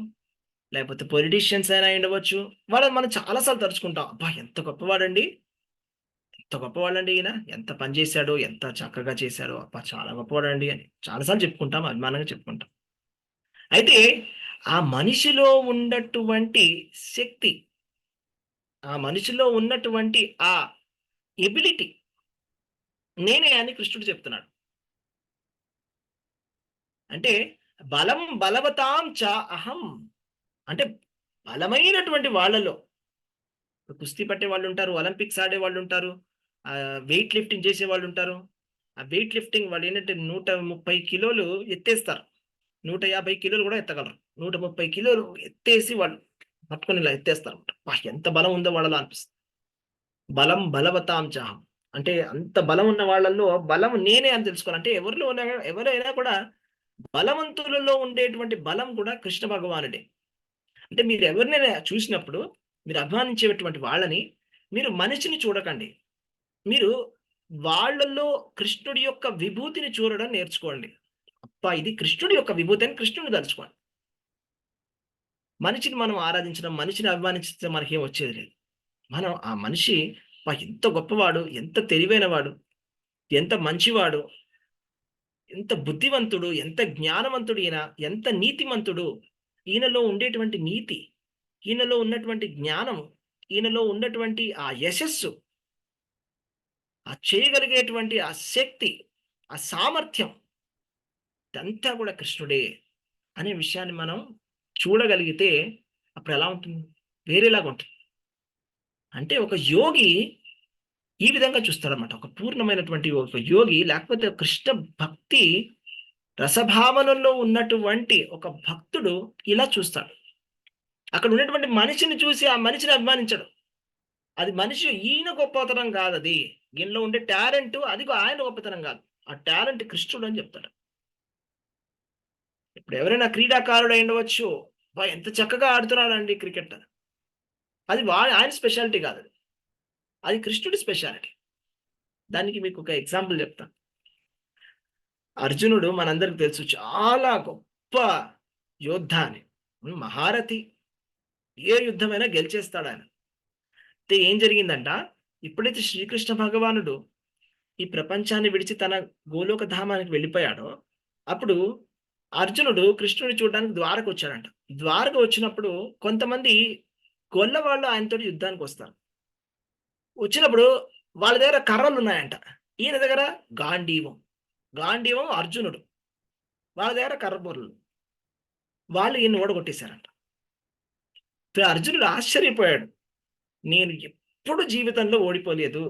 A: లేకపోతే పొలిటీషియన్స్ అయినా అయి ఉండవచ్చు. వాళ్ళని మనం చాలాసార్లు తలుచుకుంటాం, అబ్బా ఎంత గొప్పవాడండి, ఎంత గొప్పవాడండి, ఈయన ఎంత పని చేశాడో, ఎంత చక్కగా చేశాడో, అబ్బా చాలా గొప్పవాడండి అని చాలాసార్లు చెప్పుకుంటాం, అభిమానంగా చెప్పుకుంటాం. అయితే ఆ మనిషిలో ఉన్నటువంటి శక్తి, ఆ మనిషిలో ఉన్నటువంటి ఆ ఎబిలిటీ నేనే అని కృష్ణుడు చెప్తున్నాడు. అంటే బలం బలవతాం చ అహం, అంటే బలమైనటువంటి వాళ్ళలో, కుస్తీ పట్టే వాళ్ళు ఉంటారు, ఒలింపిక్స్ ఆడే వాళ్ళు ఉంటారు, వెయిట్ లిఫ్టింగ్ చేసే వాళ్ళు ఉంటారు. ఆ వెయిట్ లిఫ్టింగ్ వాళ్ళు ఏంటంటే 130 కిలోలు ఎత్తేస్తారు, 150 కిలోలు కూడా ఎత్తగలరు. 130 కిలోలు ఎత్తేసి వాళ్ళు పట్టుకొని ఇలా ఎత్తేస్తారు. ఎంత బలం ఉందో వాళ్ళలో అనిపిస్తుంది. బలం బలవతాం చాహం అంటే అంత బలం ఉన్న వాళ్ళల్లో బలం నేనే అని తెలుసుకోవాలి. అంటే ఎవరైనా కూడా బలవంతులలో ఉండేటువంటి బలం కూడా కృష్ణ భగవానుడే. అంటే మీరు ఎవరినైనా చూసినప్పుడు మీరు అభిమానించేటువంటి వాళ్ళని మీరు మనిషిని చూడకండి, మీరు వాళ్ళల్లో కృష్ణుడి యొక్క విభూతిని చూడడం నేర్చుకోండి. అబ్బా ఇది కృష్ణుడి యొక్క విభూతి అని కృష్ణుడిని తలుచుకోండి. మనిషిని మనం ఆరాధించడం, మనిషిని అభిమానించడం మనకేం వచ్చేది లేదు. మనం ఆ మనిషి ఎంత గొప్పవాడు, ఎంత తెలివైనవాడు, ఎంత మంచివాడు, ఎంత బుద్ధివంతుడు, ఎంత జ్ఞానవంతుడు, ఈయన ఎంత నీతిమంతుడు, ఈయనలో ఉండేటువంటి నీతి, ఈయనలో ఉన్నటువంటి జ్ఞానం, ఈయనలో ఉన్నటువంటి ఆ యశస్సు, ఆ చేయగలిగేటువంటి ఆ శక్తి, ఆ సామర్థ్యం, ఇదంతా కూడా కృష్ణుడే అనే విషయాన్ని మనం చూడగలిగితే అప్పుడు ఎలా ఉంటుంది? వేరేలాగా ఉంటుంది. అంటే ఒక యోగి ఈ విధంగా చూస్తాడనమాట. ఒక పూర్ణమైనటువంటి ఒక యోగి, లేకపోతే కృష్ణ భక్తి రసభావనలో ఉన్నటువంటి ఒక భక్తుడు ఇలా చూస్తాడు. అక్కడ ఉన్నటువంటి మనిషిని చూసి ఆ మనిషిని అభిమానించడు. అది మనిషి ఈయన గొప్పతనం కాదు, అది ఈయనలో ఉండే టాలెంట్, అదిగో ఆయన గొప్పతనం కాదు, ఆ టాలెంట్ కృష్ణుడు అని చెప్తాడు. ఇప్పుడు ఎవరైనా క్రీడాకారుడు అయి ఉండవచ్చు, ఎంత చక్కగా ఆడుతున్నాడండి క్రికెట్, అది ఆయన స్పెషాలిటీ కాదు, అది కృష్ణుడి స్పెషాలిటీ. దానికి మీకు ఒక ఎగ్జాంపుల్ చెప్తాను. అర్జునుడు మనందరికి తెలుసు, చాలా గొప్ప యోద్ధ అని, మహారథి, ఏ యుద్ధమైనా గెలిచేస్తాడు ఆయన. అయితే ఏం జరిగిందంట, ఎప్పుడైతే శ్రీకృష్ణ భగవానుడు ఈ ప్రపంచాన్ని విడిచి తన గోలోక ధామానికి వెళ్ళిపోయాడో అప్పుడు అర్జునుడు కృష్ణుని చూడడానికి ద్వారకు వచ్చాడంట. ద్వారకు వచ్చినప్పుడు కొంతమంది గొల్ల వాళ్ళు ఆయనతో యుద్ధానికి వస్తారు. వచ్చినప్పుడు వాళ్ళ దగ్గర కర్రలు ఉన్నాయంట, ఈయన దగ్గర గాంధీవం అర్జునుడు, వాళ్ళ దగ్గర కర్రబొర్రలు, వాళ్ళు ఈయన ఓడగొట్టేశారంట. అర్జునుడు ఆశ్చర్యపోయాడు, నేను ఎప్పుడు జీవితంలో ఓడిపోలేదు,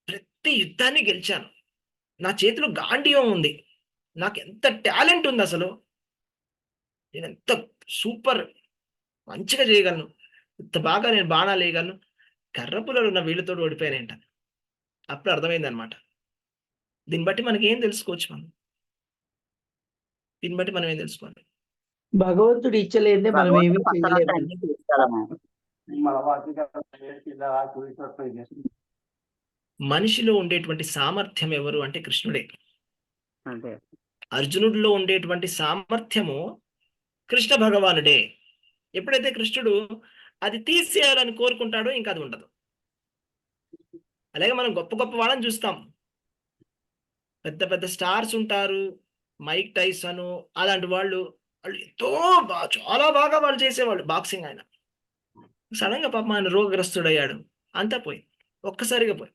A: ప్రతి యుద్ధాన్ని గెలిచాను, నా చేతిలో గాంధీవం ఉంది, నాకు ఎంత టాలెంట్ ఉంది, అసలు నేను ఎంత సూపర్ మంచిగా చేయగలను, ఇంత బాగా నేను బాణాలు వేయగలను, కర్రపుల్లలు ఉన్న వీళ్ళతో ఓడిపోయానేంట. అప్పుడు అర్థమైంది అనమాట. దీన్ని బట్టి మనకి ఏం తెలుసుకోవచ్చు, దీన్ని బట్టి మనం ఏం తెలుసుకోవాలి?
F: భగవంతుడు ఇచ్చలేదే మనం ఏమీ చేయలేము.
D: అన్ని తీసుకోవాలమ్మా.
A: మనిషిలో ఉండేటువంటి సామర్థ్యం ఎవరు అంటే కృష్ణుడే.
D: అంతే.
A: అర్జునుడిలో ఉండేటువంటి సామర్థ్యము కృష్ణ భగవానుడే. ఎప్పుడైతే కృష్ణుడు అది తీసేయాలని కోరుకుంటాడో ఇంకా అది ఉండదు. అలాగే మనం గొప్ప గొప్ప వాళ్ళని చూస్తాం, పెద్ద పెద్ద స్టార్స్ ఉంటారు, మైక్ టైసన్ అలాంటి వాళ్ళు ఎంతో చాలా బాగా వాళ్ళు చేసేవాళ్ళు బాక్సింగ్. ఆయన సడన్ గా పాపం ఆయన రోగగ్రస్తుడయ్యాడు, అంతా పోయి ఒక్కసారిగా పోయి.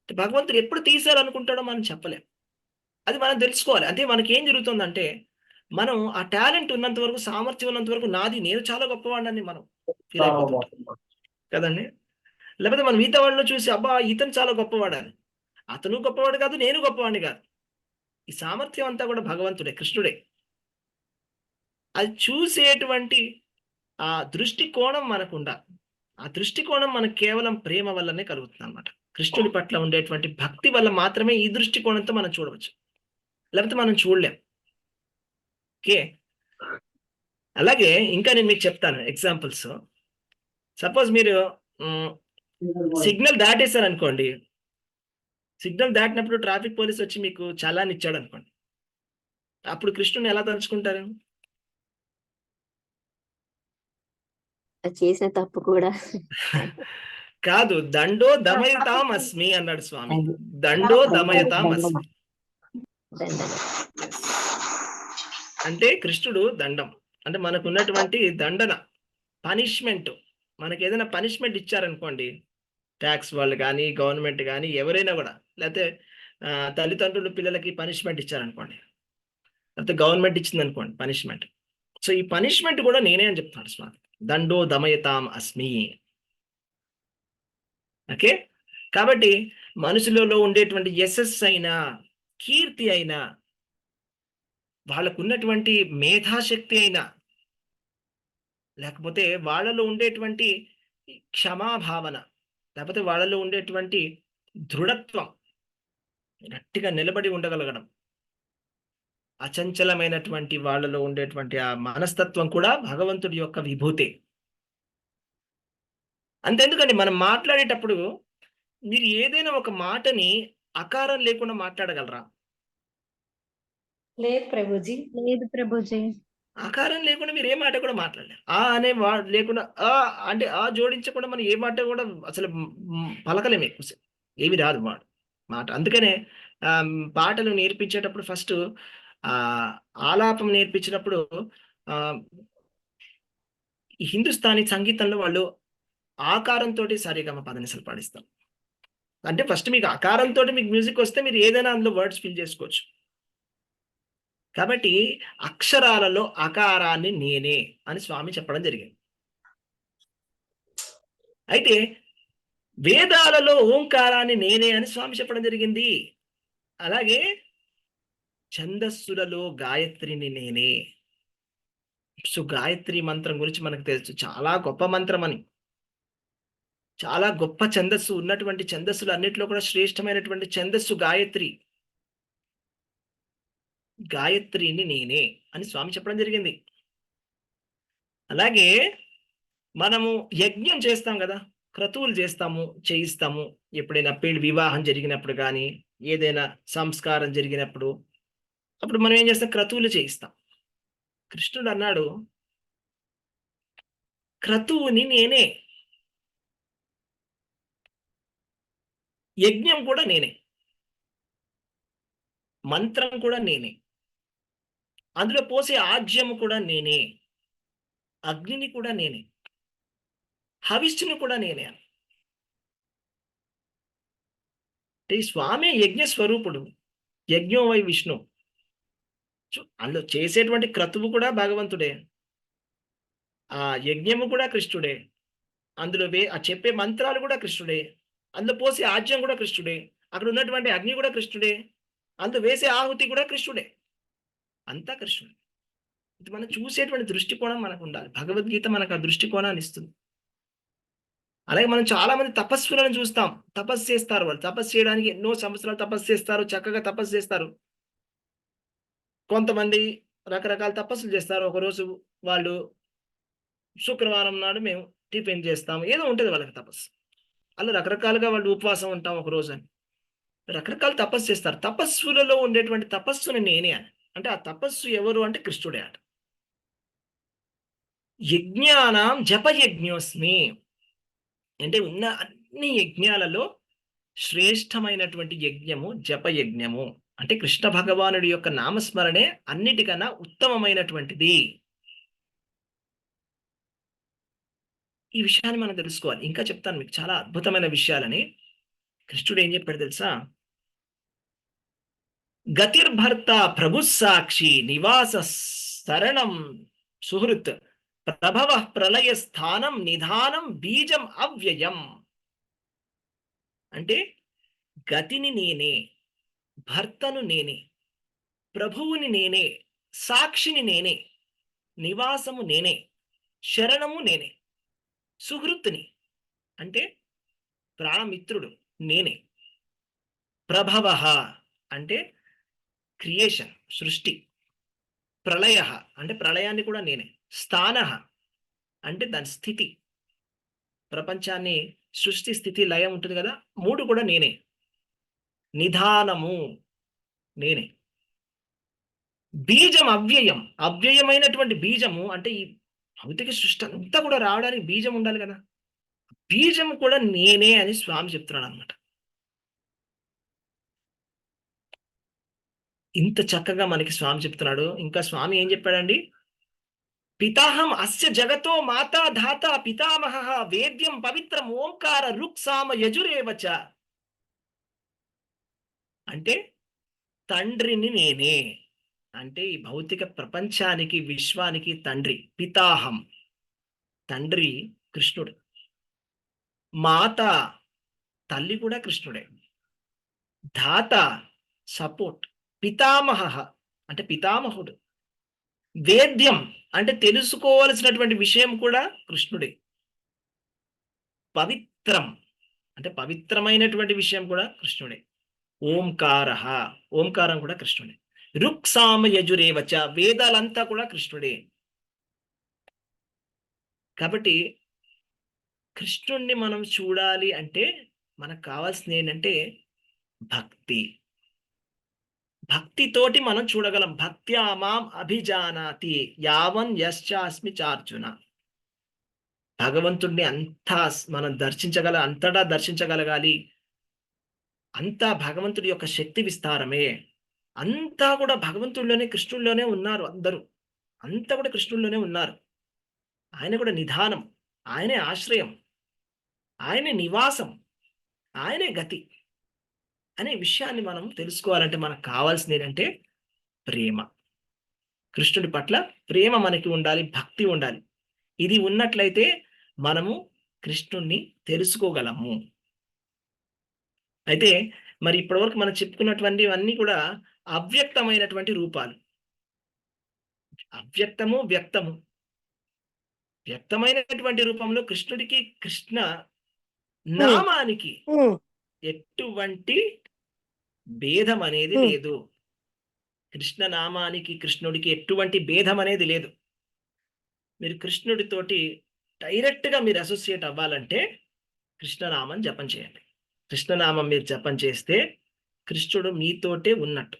A: భగవంతుడు ఎప్పుడు తీసేయాలనుకుంటాడో మనం చెప్పలేం, అది మనం తెలుసుకోవాలి. అంటే మనకి ఏం జరుగుతుందంటే, మనం ఆ టాలెంట్ ఉన్నంత వరకు, సామర్థ్యం ఉన్నంత వరకు నేను చాలా గొప్పవాడిని మనం ఫీల్ అయిపోతుంటాం కదండి. లేకపోతే మనం మిగతా వాళ్ళలో చూసి అబ్బా ఇతను చాలా గొప్పవాడని, అతను గొప్పవాడు కాదు, నేను గొప్పవాడిని కాదు. ఈ సామర్థ్యం అంతా కూడా భగవంతుడే, కృష్ణుడే. అది చూసేటువంటి ఆ దృష్టికోణం మనకుండా, ఆ దృష్టికోణం మనకు కేవలం ప్రేమ వల్లనే కలుగుతుంది అనమాట. కృష్ణుడి పట్ల ఉండేటువంటి భక్తి వల్ల మాత్రమే ఈ దృష్టికోణంతో మనం చూడవచ్చు, లేకపోతే మనం చూడలేం. ఓకే, అలాగే ఇంకా నేను మీకు చెప్తాను ఎగ్జాంపుల్స్. సపోజ్ మీరు సిగ్నల్ దాటేశారు అనుకోండి, సిగ్నల్ దాటినప్పుడు ట్రాఫిక్ పోలీస్ వచ్చి మీకు చలాన్ ఇచ్చాడు అనుకోండి, అప్పుడు కృష్ణుని ఎలా తలుచుకుంటారు?
E: చేసిన తప్పు కూడా
A: కాదు, దండో దమయతాం అస్మి అన్నాడు స్వామి. దండో దమయతాం అస్మి అంటే కృష్ణుడు దండం, అంటే మనకు ఉన్నటువంటి దండన, పనిష్మెంట్. మనకి ఏదైనా పనిష్మెంట్ ఇచ్చారనుకోండి, ట్యాక్స్ వాళ్ళు కానీ, గవర్నమెంట్ కానీ, ఎవరైనా కూడా, లేకపోతే తల్లిదండ్రులు పిల్లలకి పనిష్మెంట్ ఇచ్చారనుకోండి, లేకపోతే గవర్నమెంట్ ఇచ్చింది అనుకోండి పనిష్మెంట్. సో ఈ పనిష్మెంట్ కూడా నేనే అని చెప్తాడు స్వామి. దండో దమయతాం అస్మి ఓకే. కాబట్టి మనుషులలో ఉండేటువంటి యశస్సు అయినా, కీర్తి అయినా, వాళ్ళకున్నటువంటి మేధాశక్తి అయినా, లేకపోతే వాళ్ళలో ఉండేటువంటి క్షమాభావన, లేకపోతే వాళ్ళలో ఉండేటువంటి దృఢత్వం, గట్టిగా నిలబడి ఉండగలగడం, అచంచలమైనటువంటి వాళ్ళలో ఉండేటువంటి ఆ మనస్తత్వం కూడా భగవంతుడి యొక్క విభూతే. అంతెందుకండి, మనం మాట్లాడేటప్పుడు మీరు ఏదైనా ఒక మాటని అకారం లేకుండా మాట్లాడగలరా?
B: లేదు ప్రభుజీ.
C: లేదు ప్రభుజీ.
A: ఆకారం లేకుండా మీరు ఏ మాట కూడా మాట్లాడలేరు. ఆ అనే లేకుండా ఆ అంటే ఆ జోడించకుండా మనం ఏ మాట కూడా అసలు పలకలేము ఎక్కువసేపు. ఏమి రాదు మాట. అందుకనే పాటలు నేర్పించేటప్పుడు ఫస్ట్ ఆలాపం నేర్పించినప్పుడు ఈ హిందుస్థానీ సంగీతంలో వాళ్ళు ఆకారంతో సరిగమ పదనిసలు పాడిస్తారు. అంటే ఫస్ట్ మీకు ఆకారంతో మీకు మ్యూజిక్ వస్తే మీరు ఏదైనా అందులో వర్డ్స్ ఫిల్ చేసుకోవచ్చు. కాబట్టి అక్షరాలలో అకారాన్ని నేనే అని స్వామి చెప్పడం జరిగింది. అయితే వేదాలలో ఓంకారాన్ని నేనే అని స్వామి చెప్పడం జరిగింది. అలాగే ఛందస్సులలో గాయత్రిని నేనే. సో గాయత్రి మంత్రం గురించి మనకు తెలుసు, చాలా గొప్ప మంత్రం అని. చాలా గొప్ప ఛందస్సు ఉన్నటువంటి ఛందస్సులు అన్నింటిలో కూడా శ్రేష్టమైనటువంటి ఛందస్సు గాయత్రి. గాయత్రిని నేనే అని స్వామి చెప్పడం జరిగింది. అలాగే మనము యజ్ఞం చేస్తాం కదా, క్రతువులు చేయిస్తాము. ఎప్పుడైనా పెళ్లి వివాహం జరిగినప్పుడు కానీ, ఏదైనా సంస్కారం జరిగినప్పుడు, అప్పుడు మనం ఏం చేస్తాం? క్రతువులు చేయిస్తాం. కృష్ణుడు అన్నాడు, క్రతువుని నేనే, యజ్ఞం కూడా నేనే, మంత్రం కూడా నేనే, అందులో పోసే ఆజ్యము కూడా నేనే, అగ్నిని కూడా నేనే, హవిష్యుని కూడా నేనే. అంటే స్వామి యజ్ఞ స్వరూపుడు, యజ్ఞో వై విష్ణు. అందులో చేసేటువంటి క్రతువు కూడా భగవంతుడే, ఆ యజ్ఞము కూడా కృష్ణుడే, అందులో ఆ చెప్పే మంత్రాలు కూడా కృష్ణుడే, అందులో పోసే ఆజ్యం కూడా కృష్ణుడే, అక్కడ ఉన్నటువంటి అగ్ని కూడా కృష్ణుడే, అందులో వేసే ఆహుతి కూడా కృష్ణుడే, అంతా కృష్ణుడు. ఇది మనం చూసేటువంటి దృష్టికోణం మనకు ఉండాలి. భగవద్గీత మనకు ఆ దృష్టికోణాన్ని ఇస్తుంది. అలాగే మనం చాలా మంది తపస్సులను చూస్తాం, తపస్సు చేస్తారు. వాళ్ళు తపస్సు చేయడానికి ఎన్నో సంవత్సరాలు తపస్సు చేస్తారు, చక్కగా తపస్సు చేస్తారు. కొంతమంది రకరకాల తపస్సులు చేస్తారు. ఒకరోజు వాళ్ళు శుక్రవారం నాడు మేము టిఫిన్ చేస్తాము, ఏదో ఉంటుంది వాళ్ళకి తపస్సు. అలా రకరకాలుగా వాళ్ళు ఉపవాసం ఉంటాం ఒక రోజు అని, రకరకాల తపస్సు చేస్తారు. తపస్సులలో ఉండేటువంటి తపస్సుని నేనే అని. అంటే ఆ తపస్సు ఎవరు అంటే కృష్ణుడే అట. యజ్ఞానాం జపయజ్ఞోస్మి అంటే ఉన్న అన్ని యజ్ఞాలలో శ్రేష్టమైనటువంటి యజ్ఞము జపయజ్ఞము. అంటే కృష్ణ భగవానుడి యొక్క నామస్మరణే అన్నిటికన్నా ఉత్తమమైనటువంటిది. ఈ విషయాన్ని మనం తెలుసుకోవాలి. ఇంకా చెప్తాను మీకు చాలా అద్భుతమైన విషయాలని. కృష్ణుడు ఏం చెప్పాడు తెలుసా? గతిర్భర్త ప్రభు సాక్షి నివాస శరణం సుహృత్ ప్రభవ ప్రళయ స్థానం నిధానం బీజం అవ్యయం. అంటే గతిని నేనే, భర్తను నేనే, ప్రభువుని నేనే, సాక్షిని నేనే, నివాసము నేనే, శరణము నేనే, సుహృత్ని అంటే ప్రాణమిత్రుడు నేనే, ప్రభవ అంటే క్రియేషన్ సృష్టి, ప్రళయ అంటే ప్రళయాన్ని కూడా నేనే, స్థాన అంటే దాని స్థితి, ప్రపంచాన్ని సృష్టి స్థితి లయం ఉంటుంది కదా, మూడు కూడా నేనే, నిధానము నేనే, బీజం అవ్యయం అవ్యయమైనటువంటి బీజము అంటే ఈ భౌతిక సృష్టి అంతా కూడా రావడానికి బీజం ఉండాలి కదా, బీజం కూడా నేనే అని స్వామి చెప్తున్నాడు అనమాట. ఇంత చక్కగా మనకి స్వామి చెప్తున్నాడు. ఇంకా స్వామి ఏం చెప్పాడండి? పితాహం అస్య జగతో మాతా ధాత పితామహ వేద్యం పవిత్రం ఓంకార రుక్ సామ యజురేవచ. అంటే తండ్రిని నేనే, అంటే ఈ భౌతిక ప్రపంచానికి విశ్వానికి తండ్రి. పితాహం తండ్రి కృష్ణుడు, మాత తల్లి కూడా కృష్ణుడే. ధాత సపోర్ట్, పితామహ అంటే పితామహుడు, వేద్యం అంటే తెలుసుకోవలసినటువంటి విషయం కూడా కృష్ణుడే, పవిత్రం అంటే పవిత్రమైనటువంటి విషయం కూడా కృష్ణుడే, ఓంకార ఓంకారం కూడా కృష్ణుడే, రుక్సామ యజురేవచ వేదాలంతా కూడా కృష్ణుడే. కాబట్టి కృష్ణుణ్ణి మనం చూడాలి అంటే మనకు కావాల్సింది ఏంటంటే భక్తి. భక్తితోటి మనం చూడగలం. భక్త్యా మాం అభిజానాతి యావన్ యశ్చాస్మి చార్జున. భగవంతుణ్ణి అంతా మనం అంతటా దర్శించగలగాలి. అంతా భగవంతుడి యొక్క శక్తి విస్తారమే. అంతా కూడా భగవంతుడిలోనే, కృష్ణుడిలోనే ఉన్నారు. అందరూ అంతా కూడా కృష్ణుడిలోనే ఉన్నారు. ఆయన కూడా నిధానం, ఆయనే ఆశ్రయం, ఆయనే నివాసం, ఆయనే గతి అనే విషయాన్ని మనం తెలుసుకోవాలంటే మనకు కావాల్సింది ఏంటంటే ప్రేమ. కృష్ణుడి పట్ల ప్రేమ మనకి ఉండాలి, భక్తి ఉండాలి. ఇది ఉన్నట్లయితే మనము కృష్ణుణ్ణి తెలుసుకోగలము. అయితే మరి ఇప్పటివరకు మనం చెప్పుకున్నటువంటివన్నీ కూడా అవ్యక్తమైనటువంటి రూపాలు. అవ్యక్తము, వ్యక్తము. వ్యక్తమైనటువంటి రూపంలో కృష్ణుడికి, కృష్ణ నామానికి ఎటువంటి భేదం అనేది లేదు. కృష్ణ నామానికి, కృష్ణుడికి ఎటువంటి భేదం అనేది లేదు. మీరు కృష్ణుడితోటి డైరెక్ట్ గా మీరు అసోసియేట్ అవ్వాలంటే కృష్ణనామం జపం చేయండి. కృష్ణనామం మీరు జపం చేస్తే కృష్ణుడు మీతోటే ఉన్నట్టు,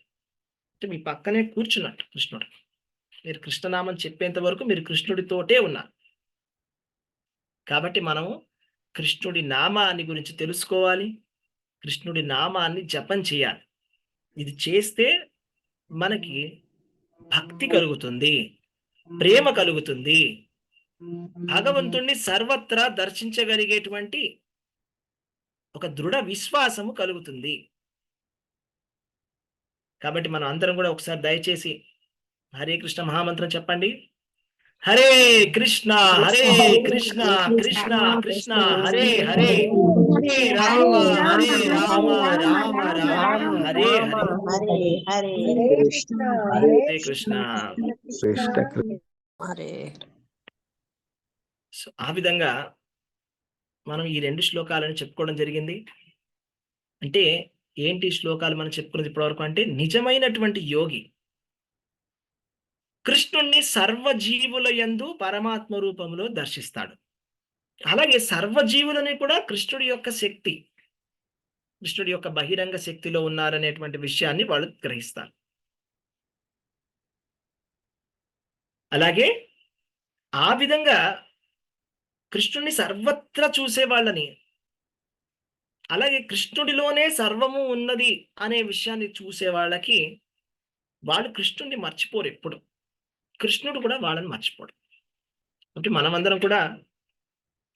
A: అంటే మీ పక్కనే కూర్చున్నట్టు కృష్ణుడు. మీరు కృష్ణనామం చెప్పేంత వరకు మీరు కృష్ణుడితోటే ఉన్నారు. కాబట్టి మనము కృష్ణుడి నామాన్ని గురించి తెలుసుకోవాలి, కృష్ణుడి నామాన్ని జపం చేయాలి. ఇది చేస్తే మనకి భక్తి కలుగుతుంది, ప్రేమ కలుగుతుంది, భగవంతుణ్ణి సర్వత్రా దర్శించగలిగేటువంటి ఒక దృఢ విశ్వాసము కలుగుతుంది. కాబట్టి మనం అందరం కూడా ఒకసారి దయచేసి హరే కృష్ణ మహామంత్రం చెప్పండి. హరే కృష్ణ హరే కృష్ణ కృష్ణ కృష్ణ హరే హరే, హరే రామ హరే రామ రామ రామ హరే హరే.
E: హరే
A: హరే కృష్ణ.
E: హరే.
A: సో ఆ విధంగా మనం ఈ 2 శ్లోకాలను చెప్పుకోవడం జరిగింది. అంటే ఏంటి శ్లోకాలు మనం చెప్పుకున్నది ఇప్పటివరకు అంటే, నిజమైనటువంటి యోగి కృష్ణుణ్ణి సర్వజీవుల యందు పరమాత్మ రూపంలో దర్శిస్తాడు. అలాగే సర్వజీవులని కూడా కృష్ణుడి యొక్క శక్తి, కృష్ణుడి యొక్క బహిరంగ శక్తిలో ఉన్నారనేటువంటి విషయాన్ని వాళ్ళు గ్రహిస్తారు. అలాగే ఆ విధంగా కృష్ణుడిని సర్వత్రా చూసే వాళ్ళని, అలాగే కృష్ణుడిలోనే సర్వము ఉన్నది అనే విషయాన్ని చూసే వాళ్ళకి, వాళ్ళు కృష్ణుడిని మర్చిపోరు ఎప్పుడు, కృష్ణుడు కూడా వాళ్ళని మర్చిపోడు. కాబట్టి మనమందరం కూడా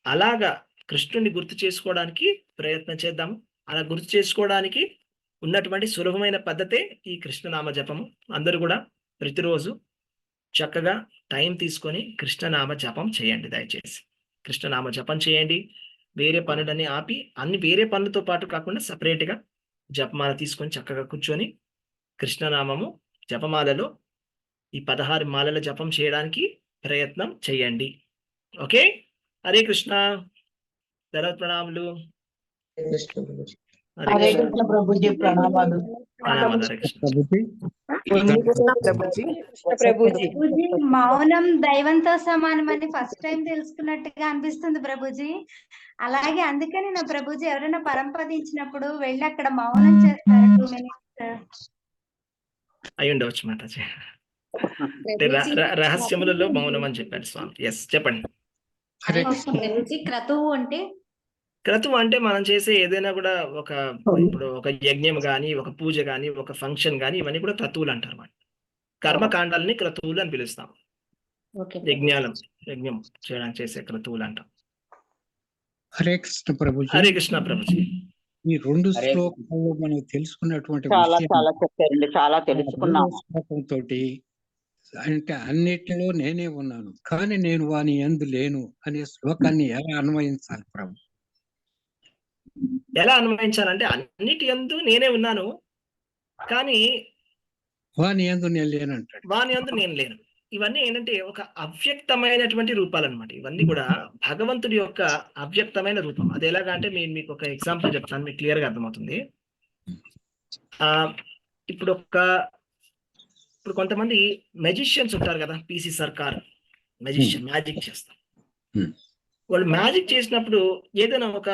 A: అలాగా కృష్ణుడిని గుర్తు చేసుకోవడానికి ప్రయత్నం చేద్దాం. అలా గుర్తు చేసుకోవడానికి ఉన్నటువంటి సులభమైన పద్ధతే ఈ కృష్ణనామ జపము. అందరూ కూడా ప్రతిరోజు చక్కగా టైం తీసుకొని కృష్ణనామ జపం చేయండి. దయచేసి కృష్ణనామ జపం చేయండి. వేరే పనులన్నీ ఆపి, అన్ని వేరే పనులతో పాటు కాకుండా సపరేట్గా జపమాల తీసుకొని చక్కగా కూర్చొని కృష్ణనామము జపమాలలో ఈ 16 మాలల జపం చేయడానికి ప్రయత్నం చేయండి. ఓకే, హరే కృష్ణ. ధరత్ ప్రణాములు.
F: హరే కృష్ణ ప్రభుజీ, ప్రణామాలు.
A: ప్రణామాలు. హరే కృష్ణ.
C: ప్రభుజీ, మౌనం దైవంతో సమానమని ఫస్ట్ టైం తెలుసుకున్నట్టుగా అనిపిస్తుంది ప్రభుజీ. అలాగే అందుకని నా ప్రభుజీ ఎవరైనా పరంపదించినప్పుడు వెళ్ళి అక్కడ మౌనం చేస్తారు 2 minutes.
A: అయి ఉండవచ్చు మాతాజీ. రహస్యములలో మౌనం అని చెప్పారు స్వామి. ఎస్, చెప్పండి.
B: ప్రభుజీ క్రతువు అంటే
A: క్రతువు అంటే మనం చేసే ఏదైనా కూడా ఇప్పుడు ఒక యజ్ఞం కానీ, ఒక పూజ కానీ, ఒక ఫంక్షన్ కానీ, ఇవన్నీ కూడా క్రతువులు అంటారు. కర్మకాండాలని క్రతువులు అని పిలుస్తాం. యజ్ఞం చేయడానికి చేసే క్రతువులు అంటాం.
G: హరే కృష్ణ ప్రభుజీ.
A: హరే కృష్ణ ప్రభుజీ.
G: ఈ 2 శ్లోకాల్లో మనం తెలుసుకున్నటువంటి
D: చాలా చెప్పారండి, చాలా తెలుసుకున్నాం.
G: శ్లోకంతో అంటే అన్నిటిలో నేనే ఉన్నాను కానీ నేను వాని యందు లేను అనే శ్లోకాన్ని ఎలా అన్వయించాలి ప్రభు?
A: ఎలా అన్వయించాలంటే అన్నిటి యందు నేనే ఉన్నాను, కానీ
G: వాని యందు నేను లేనంటాడు.
A: వాని యందు నేను లేను. ఇవన్నీ ఏంటంటే ఒక అవ్యక్తమైనటువంటి రూపాలు అనమాట. ఇవన్నీ కూడా భగవంతుడి యొక్క అవ్యక్తమైన రూపం. అది ఎలాగా అంటే మీకు ఒక ఎగ్జాంపుల్ చెప్తాను, మీకు క్లియర్ గా అర్థమవుతుంది. ఆ ఇప్పుడు కొంతమంది మెజిషియన్స్ ఉంటారు కదా, పిసి సర్కార్ మెజిషియన్, మ్యాజిక్ చేస్తారు. వాళ్ళు మ్యాజిక్ చేసినప్పుడు ఏదైనా ఒక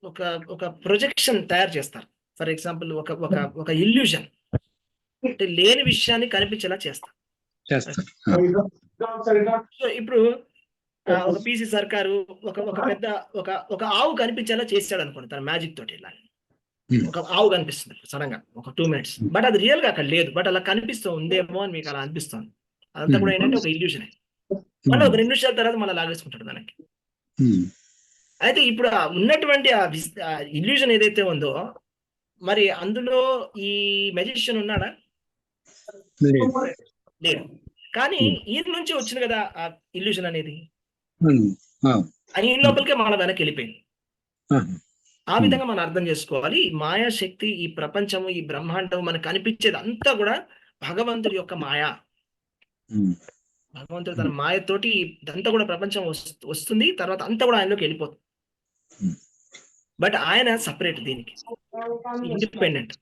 A: ఒక ఒక ప్రొజెక్షన్ తయారు చేస్తారు. ఫర్ ఎగ్జాంపుల్ ఒక ఒక ఒక ఇల్యూషన్, అంటే లేని విషయాన్ని కనిపించేలా చేస్తారు. సో ఇప్పుడు ఒక పిసి సర్కారు ఒక పెద్ద ఒక ఆవు కనిపించేలా చేశాడు అనుకోండి తన మ్యాజిక్ తోటి. ఇలా ఒక ఆవు కనిపిస్తుంది సడన్ గా ఒక 2 minutes, బట్ అది రియల్ గా అక్కడ లేదు, బట్ అలా కనిపిస్తూ ఉందేమో అని మీకు అలా అనిపిస్తుంది. అదంతా కూడా ఏంటంటే ఒక ఇల్యూషన్. మళ్ళీ ఒక 2 నిమిషాల తర్వాత మళ్ళీ లాగేసుకుంటాడు దానికి. అయితే ఇప్పుడు ఉన్నటువంటి ఆ ఇల్యూషన్ ఏదైతే ఉందో, మరి అందులో ఈ మెజిషియన్ ఉన్నాడా? లేదు. కానీ ఈయన నుంచి వచ్చింది కదా ఆ ఇల్యూషన్ అనేది, ఈ లోపలికే మన వెనక్కి వెళ్ళిపోయింది. ఆ విధంగా మనం అర్థం చేసుకోవాలి. ఈ మాయా శక్తి, ఈ ప్రపంచము, ఈ బ్రహ్మాండం మనకు కనిపించేది అంతా కూడా భగవంతుడి యొక్క మాయ. భగవంతుడు తన మాయతోటి ఇదంతా కూడా ప్రపంచం వస్తుంది, తర్వాత అంతా కూడా ఆయనలోకి వెళ్ళిపోతుంది. బట్ ఆయన సపరేట్, దీనికి ఇండిపెండెంట్,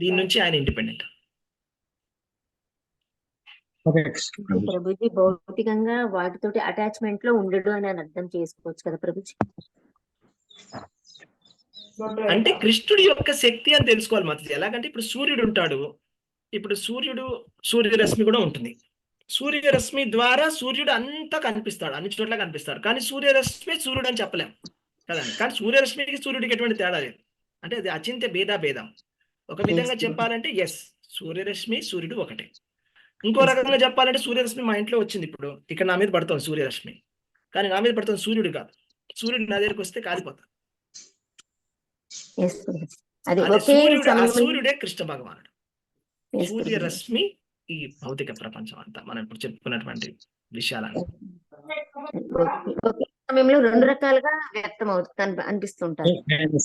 A: దీని నుంచి ఆయన ఇండిపెండెంట్.
E: ప్రభుజీ భౌతికంగా వాటితోటి అటాచ్మెంట్ లో ఉండడు అని అర్థం చేసుకోవచ్చు కదా ప్రభుజీ?
A: అంటే కృష్ణుడి యొక్క శక్తి అని తెలుసుకోవాలి మాత్రం. ఎలాగంటే ఇప్పుడు సూర్యుడు ఉంటాడు, ఇప్పుడు సూర్యరశ్మి కూడా ఉంటుంది. సూర్యరశ్మి ద్వారా సూర్యుడు అంతా కనిపిస్తాడు, అన్ని చోట్ల కనిపిస్తాడు. కానీ సూర్యరశ్మి సూర్యుడు అని చెప్పలేం కదండి. కానీ సూర్యరశ్మికి సూర్యుడికి ఎటువంటి తేడా లేదు. అంటే అది అచింత్య భేదం. ఒక విధంగా చెప్పాలంటే ఎస్, సూర్యరశ్మి సూర్యుడు ఒకటే. ఇంకో రకంగా చెప్పాలంటే సూర్యరశ్మి మా ఇంట్లో వచ్చింది, ఇప్పుడు ఇక్కడ నా మీద పడుతుంది సూర్యరశ్మి, కానీ నా మీద పడుతుంది సూర్యుడు కాదు. సూర్యుడు నా దగ్గరికి వస్తే కాలిపోతాడు. సూర్యుడే కృష్ణ భగవానుడు. సూర్యరశ్మి ఈ భౌతిక ప్రపంచం అంతా మనం ఇప్పుడు చెప్పుకున్నటువంటి విషయాలను
E: సమయంలో 2 రకాలుగా వ్యక్తం అనిపిస్తుంటారు.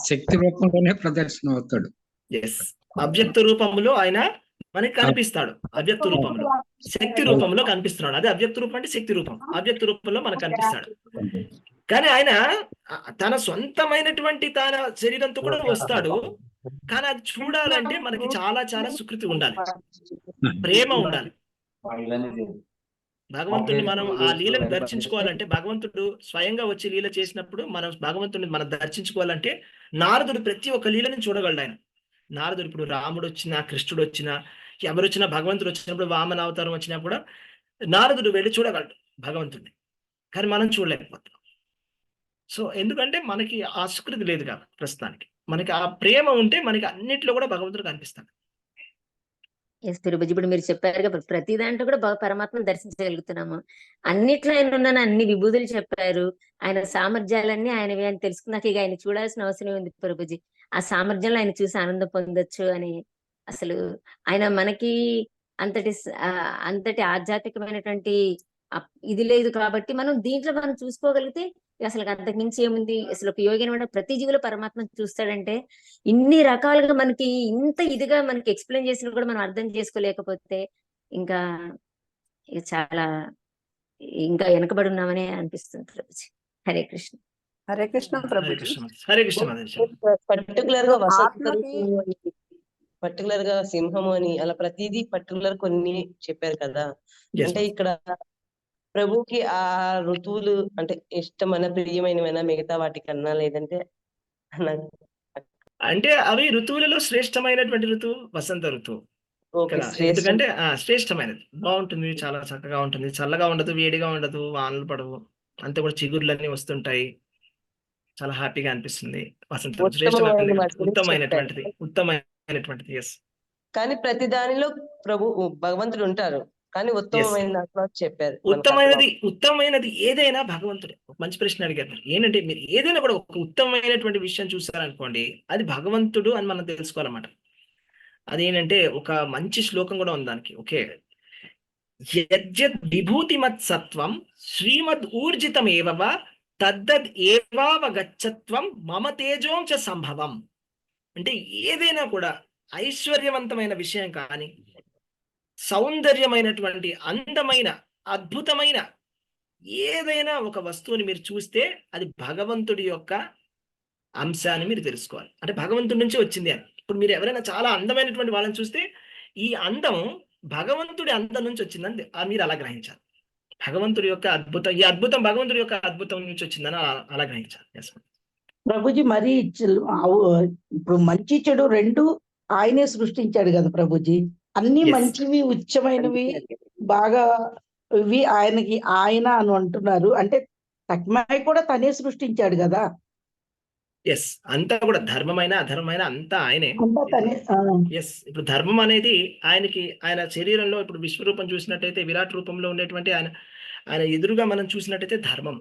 G: శక్తి రూపంలోనే ప్రదర్శన అవుతాడు.
A: ఎస్, అవ్యక్త రూపంలో ఆయన మనకి కనిపిస్తాడు. అవ్యక్త రూపంలో, శక్తి రూపంలో కనిపిస్తున్నాడు. అదే అవ్యక్త రూపం అంటే శక్తి రూపం. అవ్యక్త రూపంలో మనకు కనిపిస్తాడు. కానీ ఆయన తన సొంతమైనటువంటి తన శరీరంతో కూడా వస్తాడు. కానీ అది చూడాలంటే మనకి చాలా చాలా సుకృతి ఉండాలి, ప్రేమ ఉండాలి. భగవంతుడిని మనం ఆ లీలను దర్శించుకోవాలంటే, భగవంతుడు స్వయంగా వచ్చి లీల చేసినప్పుడు మనం భగవంతుడిని మనం దర్శించుకోవాలంటే నారదుడు ప్రతి ఒక్క లీలని చూడగలడు. ఆయన నారదుడు ఇప్పుడు రాముడు వచ్చినా, కృష్ణుడు వచ్చినా, ఎవరు వచ్చినా, భగవంతుడు వచ్చినప్పుడు, వామన అవతారం వచ్చినా కూడా నారదుడు వెళ్ళి చూడగలడు భగవంతుడిని. కానీ మనం చూడలేకపోతాం. సో ఎందుకంటే మనకి ఆ సుకృతి లేదు కాబట్టి ప్రస్తుతానికి. మనకి ఆ ప్రేమ ఉంటే మనకి అన్నిట్లో కూడా భగవంతుడు కనిపిస్తాడు.
E: ఇప్పుడు మీరు చెప్పారు కదా, ప్రతి దాంట్లో కూడా పరమాత్మను దర్శించగలుగుతున్నాము. అన్నిట్లో ఆయన ఉన్నాను, అన్ని విభూతులు చెప్పారు. ఆయన సామర్థ్యాలన్నీ ఆయనవి అని తెలుసుకున్నాక ఇక ఆయన చూడాల్సిన అవసరం ఉంది ప్రభుజీ. ఆ సామర్థ్యంలో ఆయన చూసి ఆనందం పొందొచ్చు అని. అసలు ఆయన మనకి అంతటి ఆధ్యాత్మికమైనటువంటి ఇది లేదు కాబట్టి మనం దీంట్లో మనం చూసుకోగలిగితే అసలు అంతకు మించి ఏముంది. అసలు ఒక యోగి అనమాట ప్రతి జీవులో పరమాత్మ చూస్తాడంటే, ఇన్ని రకాలుగా మనకి ఇంత ఇదిగా మనకి ఎక్స్ప్లెయిన్ చేసినా కూడా మనం అర్థం చేసుకోలేకపోతే ఇంకా చాలా ఇంకా వెనకబడి ఉన్నామని అనిపిస్తుంది ప్రభుజీ. హరే కృష్ణ.
H: హరే కృష్ణ ప్రభుజీ.
A: హరే కృష్ణ.
I: పర్టికులర్ గా పర్టికులర్ గా సింహము అని అలా ప్రతిదీ పర్టికులర్ కొన్ని చెప్పారు కదా. అంటే ఇక్కడ ప్రభుకి ఆ ఋతువులు అంటే ఇష్టమైన, ప్రియమైనవైనా మిగతా వాటికన్నా, లేదంటే
A: అంటే అవి ఋతువులలో శ్రేష్టమైనటువంటి ఋతువు వసంత ఋతువు. ఎందుకంటే శ్రేష్టమైనది, బాగుంటుంది, చాలా చక్కగా ఉంటుంది, చల్లగా ఉండదు, వేడిగా ఉండదు, వానలు పడవు, అంతే కూడా చిగుర్లన్నీ వస్తుంటాయి, చాలా హ్యాపీగా అనిపిస్తుంది. వసంత ఉత్తమైనటువంటిది. ఎస్.
I: కానీ ప్రతి దానిలో భగవంతుడు ఉంటారు, కానీ ఉత్తమమైన చెప్పారు.
A: ఉత్తమమైనది ఏదైనా భగవంతుడే. మంచి ప్రశ్న అడిగారు. ఏంటంటే మీరు ఏదైనా కూడా ఒక ఉత్తమమైనటువంటి విషయం చూసారనుకోండి, అది భగవంతుడు అని మనం తెలుసుకోవాలన్నమాట. అదేంటంటే ఒక మంచి శ్లోకం కూడా ఉంది దానికి. ఓకే, యజ్జత్ విభూతిమత్ సత్వం శ్రీమద్ ఊర్జితమేవ తద్దద్ ఏవావగచ్చత్వం మమ తేజోం చ సంభవం. అంటే ఏదైనా కూడా ఐశ్వర్యవంతమైన విషయం కానీ, సౌందర్యమైనటువంటి అందమైన అద్భుతమైన ఏదైనా ఒక వస్తువుని మీరు చూస్తే అది భగవంతుడి యొక్క అంశాన్ని మీరు తెలుసుకోవాలి. అంటే భగవంతుడి నుంచి వచ్చింది అని. ఇప్పుడు మీరు ఎవరైనా చాలా అందమైనటువంటి వాళ్ళని చూస్తే ఈ అందం భగవంతుడి అందం నుంచి వచ్చిందని మీరు అలా గ్రహించాలి. భగవంతుడి యొక్క అద్భుతం, ఈ అద్భుతం భగవంతుడి యొక్క అద్భుతం నుంచి వచ్చిందని అలా గ్రహించాలి. Yes, ma'am.
F: ప్రభుజీ మరి ఇప్పుడు మంచి చెడు రెండు ఆయనే సృష్టించాడు కదా ప్రభుజీ. అన్ని
A: Yes.
F: మంచివి ఉచ్చమైనవి బాగా ఇవి ఆయన అని అంటున్నారు. అంటే తక్మాయి కూడా తనే సృష్టించాడు కదా.
A: ఎస్, అంతా కూడా ధర్మమైన అధర్మమైన అంతా ఆయనే.
F: అంతా తనే.
A: ఎస్, ఇప్పుడు ధర్మం అనేది ఆయన శరీరంలో ఇప్పుడు విశ్వరూపం చూసినట్టయితే విరాట్ రూపంలో ఉండేటువంటి ఆయన ఎదురుగా మనం చూసినట్టయితే ధర్మం.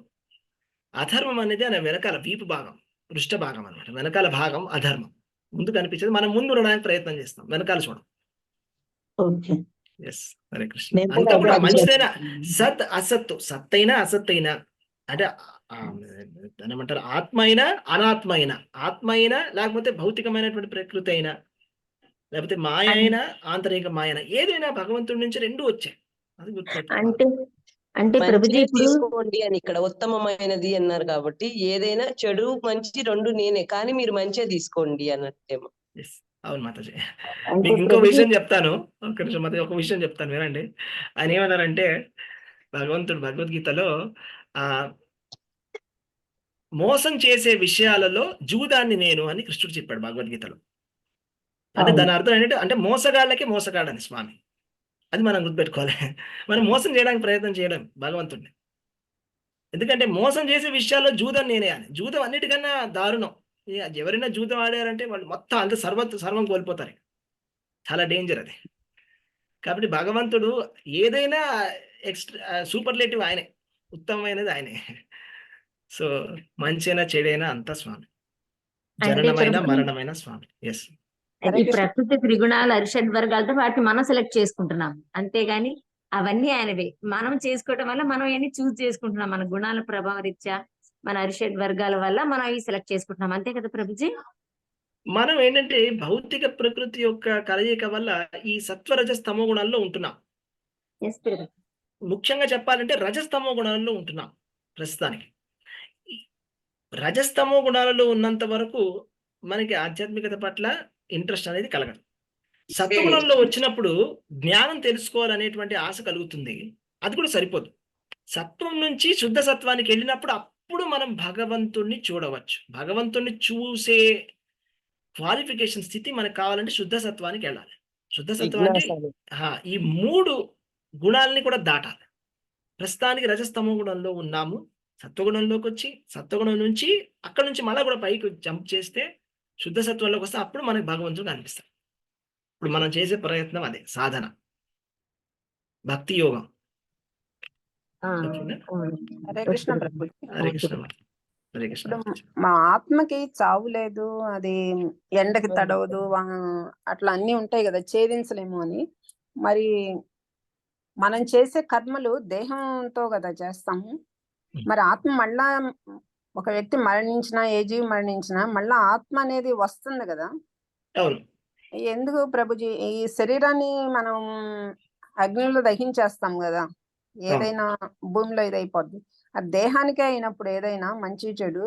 A: అధర్మం అనేది ఆయన వెనకాల వీపు భాగం, పృష్ఠ భాగం అన్నమాట. వెనకాల భాగం అధర్మం. ముందు కనిపించేది మనం ముందు ఉండడానికి ప్రయత్నం చేస్తాం, వెనకాల చూడం.
F: ఓకే.
A: ఎస్, హరే కృష్ణ.
F: నేను కూడా
A: అంతా కూడా
F: అదే
A: మంచిదైనా సత్ అసత్తు, సత్తైనా అసత్తైనా, అంటే ఏమంటారు, ఆత్మ అయినా అనాత్మ అయినా, ఆత్మ అయినా లేకపోతే భౌతికమైనటువంటి ప్రకృతి అయినా, లేకపోతే మాయ అయినా ఆంతరిక మాయ అయినా, ఏదైనా భగవంతుడి నుంచి రెండు వచ్చాయి. అది గుర్తుపెట్టుకోవాలి.
E: అంటే ప్రభుజీ
I: మంచిని
E: ఇప్పుడు
I: తీసుకోండి అని ఇక్కడ ఉత్తమమైనది అన్నారు కాబట్టి ఏదైనా చెడు మంచి రెండు నేనే, కానీ మీరు మంచిగా తీసుకోండి అన్నట్టేమో.
A: Yes, అవును మాతాజీ.
E: అంటే
A: మీకు ఇంకో
E: ప్రభుజీ
A: విషయం చెప్తాను, ఒక నిమిషం మాతాజీ, ఒక విషయం చెప్తాను వినండి. ఆయన ఏమన్నారంటే భగవంతుడు భగవద్గీతలో మోసం చేసే విషయాలలో జూదాన్ని నేను అని కృష్ణుడు చెప్పాడు భగవద్గీతలో. అంటే దాని అర్థం ఏంటంటే, అంటే మోసగాళ్ళకి మోసగాడని స్వామి. అది మనం గుర్తుపెట్టుకోవాలి. మనం మోసం చేయడానికి ప్రయత్నం చేయడం భగవంతుడిని. ఎందుకంటే మోసం చేసే విషయాల్లో జూదం నేనే అని. జూదం అన్నిటికన్నా దారుణం. ఎవరైనా జూదం ఆడారంటే వాళ్ళు మొత్తం అంత సర్వం కోల్పోతారు. చాలా డేంజర్ అది. కాబట్టి భగవంతుడు ఏదైనా సూపర్లేటివ్ ఆయనే, ఉత్తమమైనది ఆయనే. సో మంచైనా చెడైనా అంతా స్వామి, జననమైన మరణమైన స్వామి. ఎస్,
E: ఈ ప్రకృతి త్రిగుణాలు అరిషడ్ వర్గాలతో వాటిని మనం సెలెక్ట్ చేసుకుంటున్నాం, అంతేగాని అవన్నీ ఆయనవే. మనం చేసుకోవటం వల్ల మనం అవన్నీ చూస్ చేసుకుంటున్నాం, మన గుణాల ప్రభావ రీత్యా మన అరిషడ్ వర్గాల వల్ల మనం అవి సెలెక్ట్ చేసుకుంటున్నాం, అంతే కదా ప్రభుజీ?
A: మనం ఏంటంటే భౌతిక ప్రకృతి యొక్క కలయిక వల్ల ఈ సత్వరజస్తమో గుణాల్లో ఉంటున్నాం.
E: ఎస్ ప్రభుజీ.
A: ముఖ్యంగా చెప్పాలంటే రజస్తమో గుణాల్లో ఉంటున్నాం ప్రస్తుతానికి. రజస్తమో గుణాలలో ఉన్నంత వరకు మనకి ఆధ్యాత్మికత పట్ల ఇంట్రెస్ట్ అనేది కలగదు. సత్వగుణంలో వచ్చినప్పుడు జ్ఞానం తెలుసుకోవాలనేటువంటి ఆశ కలుగుతుంది, అది కూడా సరిపోదు. సత్వం నుంచి శుద్ధ సత్వానికి వెళ్ళినప్పుడు అప్పుడు మనం భగవంతుణ్ణి చూడవచ్చు. భగవంతుణ్ణి చూసే క్వాలిఫికేషన్ స్థితి మనకు కావాలంటే శుద్ధ సత్వానికి వెళ్ళాలి. శుద్ధ సత్వం అంటే ఈ మూడు గుణాలని కూడా దాటాలి. ప్రస్తుతానికి రజస్తమో గుణంలో ఉన్నాము. సత్వగుణంలోకి వచ్చి సత్వగుణం నుంచి అక్కడ నుంచి మళ్ళీ కూడా పైకి జంప్ చేస్తే శుద్ధ సత్వంలోకి వస్తే అప్పుడు మనకి భగవంతుడు కనిపిస్తాడు. ఇప్పుడు మనం చేసే ప్రయత్నం అదే సాధన, భక్తి యోగం.
H: హరే కృష్ణ ప్రభు.
A: హరే కృష్ణ, హరే కృష్ణ.
H: మా ఆత్మకి చావు లేదు, అది ఎండకి తడవదు, అట్లా అన్ని ఉంటాయి కదా, ఛేదించలేము అని. మరి మనం చేసే కర్మలు దేహంతో కదా చేస్తాము. మరి ఆత్మ మళ్ళా ఒక వ్యక్తి మరణించినా, ఏ జీవి మరణించినా మళ్ళా ఆత్మ అనేది వస్తుంది కదా.
A: అవును.
H: ఎందుకు ప్రభుజీ ఈ శరీరాన్ని మనం అగ్నిలో దహించేస్తాం కదా, ఏదైనా భూమిలో ఇదైపోద్ది. ఆ దేహానికే అయినప్పుడు ఏదైనా మంచి చెడు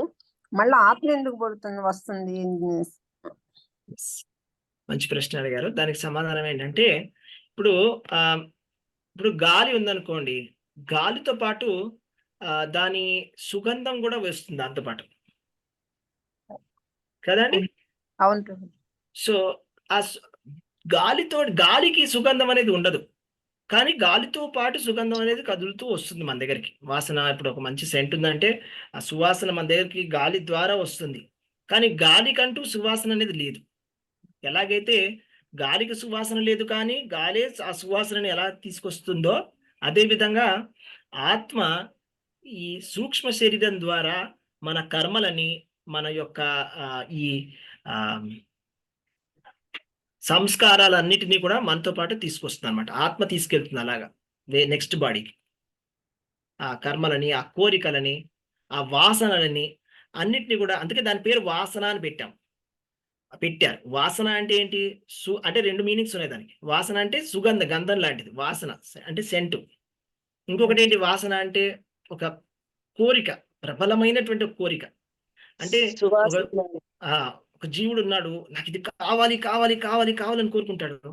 H: మళ్ళీ ఆత్మ ఎందుకు వస్తుంది?
A: మంచి ప్రశ్న అడిగారు. దానికి సమాధానం ఏంటంటే, ఇప్పుడు గాలి ఉందనుకోండి, గాలితో పాటు దాని సుగంధం కూడా వస్తుంది దాంతో పాటు కదండి.
H: అవును.
A: సో ఆ గాలికి సుగంధం అనేది ఉండదు, కానీ గాలితో పాటు సుగంధం అనేది కదులుతూ వస్తుంది మన దగ్గరికి. వాసన, ఇప్పుడు ఒక మంచి సెంట్ ఉందంటే ఆ సువాసన మన దగ్గరికి గాలి ద్వారా వస్తుంది, కానీ గాలికంటూ సువాసన అనేది లేదు. ఎలాగైతే గాలికి సువాసన లేదు కానీ గాలి ఆ సువాసనని ఎలా తీసుకొస్తుందో, అదే విధంగా ఆత్మ ఈ సూక్ష్మ శరీరం ద్వారా మన కర్మలని, మన యొక్క ఈ సంస్కారాలన్నిటినీ కూడా మనతో పాటు తీసుకొస్తుంది అనమాట. ఆత్మ తీసుకెళ్తుంది అలాగా నెక్స్ట్ బాడీకి. ఆ కర్మలని, ఆ కోరికలని, ఆ వాసనలని అన్నిటిని కూడా, అందుకే దాని పేరు వాసన అని పెట్టారు. వాసన అంటే ఏంటి? అంటే 2 మీనింగ్స్ ఉన్నాయి దానికి. వాసన అంటే సుగంధ, గంధం లాంటిది. వాసన అంటే సెంటు. ఇంకొకటి ఏంటి? వాసన అంటే ఒక కోరిక, ప్రబలమైనటువంటి ఒక కోరిక. అంటే ఒక జీవుడు ఉన్నాడు, నాకు ఇది కావాలి కావాలి కావాలి కావాలని కోరుకుంటాడు,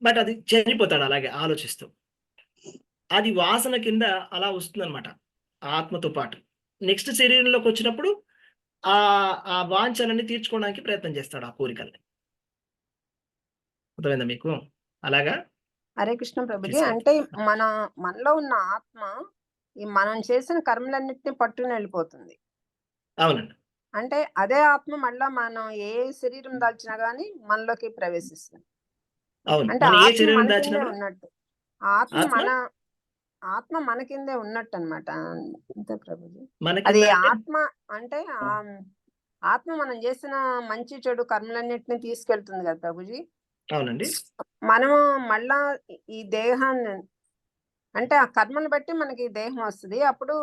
A: బట్ అది చనిపోతాడు అలాగే ఆలోచిస్తూ. అది వాసన కింద అలా వస్తుంది అనమాట ఆత్మతో పాటు. నెక్స్ట్ శరీరంలోకి వచ్చినప్పుడు ఆ వాంఛనని తీర్చుకోవడానికి ప్రయత్నం చేస్తాడు, ఆ కోరికల్ని. అర్థమైందా మీకు? అలాగా
H: హరే కృష్ణ ప్రభుజీ.
A: తీసుకో.
H: అంటే మనలో ఉన్న ఆత్మ ఈ మనం చేసిన కర్మలన్నిటిని పట్టుకుని వెళ్ళిపోతుంది.
A: అవునండి.
H: అంటే అదే ఆత్మ మళ్ళా మనం ఏ శరీరం దాల్చినా గానీ మనలోకి ప్రవేశిస్తుంది.
A: అవును.
H: అంటే
A: మనం ఏ
H: ఆత్మ
A: శరీరం
H: మన కిందే
A: దాచినప్పుడు
H: ఉన్నట్టు,
A: ఆత్మ
H: ఆత్మ మన కిందే ఉన్నట్టు అనమాట. అంతే ప్రభుజీ.
A: మన
H: అది
A: కింద అంటే
H: ఆత్మ అంటే ఆత్మ మనం చేసిన మంచి చెడు కర్మలన్నిటిని తీసుకెళ్తుంది కదా ప్రభుజీ.
A: అవునండి.
H: మనము మళ్ళా ఈ దేహాన్ని, అంటే ఆ కర్మను బట్టి మనకి దేహం వస్తుంది, అప్పుడు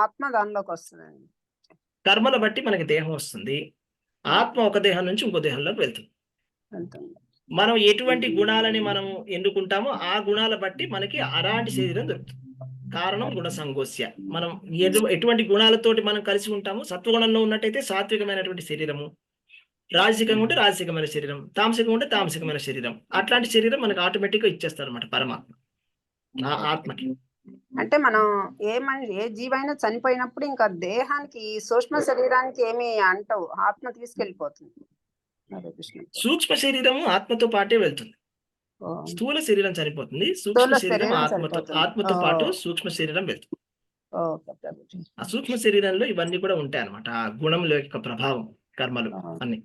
H: ఆత్మ దానిలోకి వస్తుందండి.
A: కర్మల బట్టి మనకి దేహం వస్తుంది. ఆత్మ ఒక దేహం నుంచి ఇంకో దేహంలోకి వెళ్తుంది. మనం ఎటువంటి గుణాలని మనం ఎన్నుకుంటామో ఆ గుణాల బట్టి మనకి అలాంటి శరీరం దొరుకుతుంది. కారణం గుణ సంగోస్య. మనం ఎటువంటి గుణాలతోటి మనం కలిసి ఉంటామో, సత్వగుణంలో ఉన్నట్టయితే సాత్వికమైనటువంటి శరీరము, రాజసికంగా ఉంటే రాజసికమైన శరీరం, తామసికంగా ఉంటే తామసికమైన శరీరం. అట్లాంటి శరీరం మనకి ఆటోమేటిక్ గా ఇచ్చేస్తారు అనమాట పరమాత్మ ఆ ఆత్మకి.
H: అంటే మనం ఏ జీవైనా చనిపోయినప్పుడు ఇంకా దేహానికి, సూక్ష్మ శరీరానికి ఏమి అంటవు, ఆత్మ తీసుకెళ్లిపోతుంది.
A: సూక్ష్మ శరీరము ఆత్మతో పాటే వెళ్తుంది. స్థూల శరీరం చనిపోతుంది, సూక్ష్మ శరీరం ఆత్మతో పాటు సూక్ష్మ శరీరం వెళ్తుంది. ఆ సూక్ష్మ శరీరంలో ఇవన్నీ కూడా ఉంటాయి అన్నమాట, ఆ గుణంలో యొక్క ప్రభావం, కర్మలు అన్ని.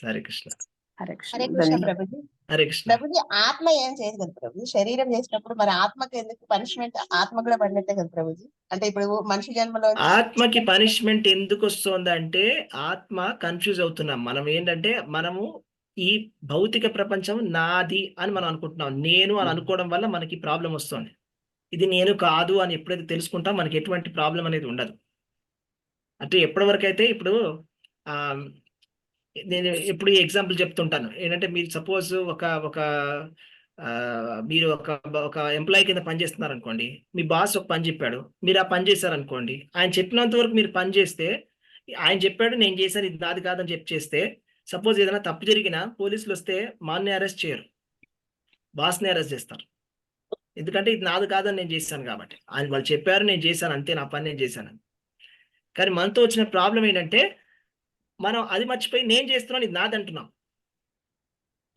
A: హరే కృష్ణ.
H: హరే
J: హరే కృష్ణ ప్రభుజీ.
A: హరే కృష్ణ.
J: ప్రభుజీ, ఆత్మ ఏం చేయదు కదా ప్రభుజీ, శరీరం చేసినప్పుడు మరి ఆత్మకి ఎందుకు పనిష్మెంట్? ఆత్మ కూడా పడినట్టే కదా ప్రభుజీ. అంటే ఇప్పుడు మనిషి జన్మలో
A: ఆత్మకి పనిష్మెంట్ ఎందుకు వస్తుందంటే, ఆత్మ కన్ఫ్యూజ్ అవుతున్నాం. మనం ఏంటంటే, మనము ఈ భౌతిక ప్రపంచం నాది అని మనం అనుకుంటున్నాం. నేను అని అనుకోవడం వల్ల మనకి ప్రాబ్లం వస్తుంది. ఇది నేను కాదు అని ఎప్పుడైతే తెలుసుకుంటాం, మనకి ఎటువంటి ప్రాబ్లం అనేది ఉండదు. అంటే ఎప్పటి వరకు అయితే, ఇప్పుడు నేను ఎప్పుడు ఎగ్జాంపుల్ చెప్తుంటాను ఏంటంటే, మీరు సపోజ్ మీరు ఒక ఎంప్లాయీ కింద పని చేస్తున్నారు అనుకోండి. మీ బాస్ ఒక పని చెప్పాడు, మీరు ఆ పని చేశారనుకోండి. ఆయన చెప్పినంత వరకు మీరు పని చేస్తే, ఆయన చెప్పాడు నేను చేశాను, ఇది నాది కాదని చేస్తే, సపోజ్ ఏదైనా తప్పు జరిగినా పోలీసులు వస్తే మాన్ని అరెస్ట్ చేయరు, బాస్ని అరెస్ట్ చేస్తారు. ఎందుకంటే ఇది నాది కాదని నేను చేశాను కాబట్టి. వాళ్ళు చెప్పారు, నేను చేశాను, అంతే, నా పని నేను చేశాను. కానీ మనతో వచ్చిన ప్రాబ్లం ఏంటంటే, మనం అది మర్చిపోయి నేను చేస్తున్నాను, ఇది నాది అంటున్నాం.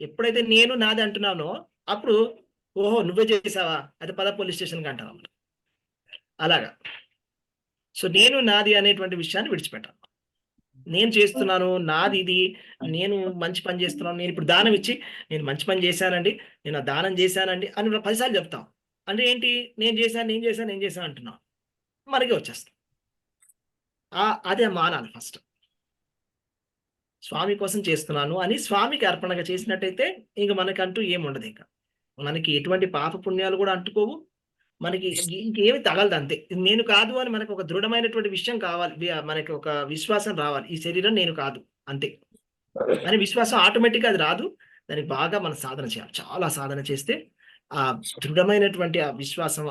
A: ఎప్పుడైతే నేను నాది అంటున్నానో అప్పుడు ఓహో నువ్వే చేసావా, అయితే పద పోలీస్ స్టేషన్కి అంటాం. అలాగా. సో నేను నాది అనేటువంటి విషయాన్ని విడిచిపెట్టాను. నేను చేస్తున్నాను, నాది ఇది, నేను మంచి పని చేస్తున్నాను, నేను ఇప్పుడు దానం ఇచ్చి నేను మంచి పని చేశానండి, నేను ఆ దానం చేశానండి అని 10 సార్లు చెప్తాం. అంటే ఏంటి? నేను చేశాను అంటున్నాం, మనకి వచ్చేస్తాం. అదే మానాలి. ఫస్ట్ స్వామి కోసం చేస్తున్నాను అని స్వామికి అర్పణగా చేసినట్టయితే ఇంక మనకంటూ ఏముండదు. ఇంకా మనకి ఎటువంటి పాప పుణ్యాలు కూడా అంటుకోవు, మనకి ఇంకేమి తగలదు. అంతే, నేను కాదు అని మనకు ఒక దృఢమైనటువంటి విషయం కావాలి, మనకి ఒక విశ్వాసం రావాలి, ఈ శరీరం నేను కాదు అంతే అని విశ్వాసం ఆటోమేటిక్గా అది రాదు. దానికి బాగా మనం సాధన చేయాలి. చాలా సాధన చేస్తే ఆ దృఢమైనటువంటి ఆ విశ్వాసం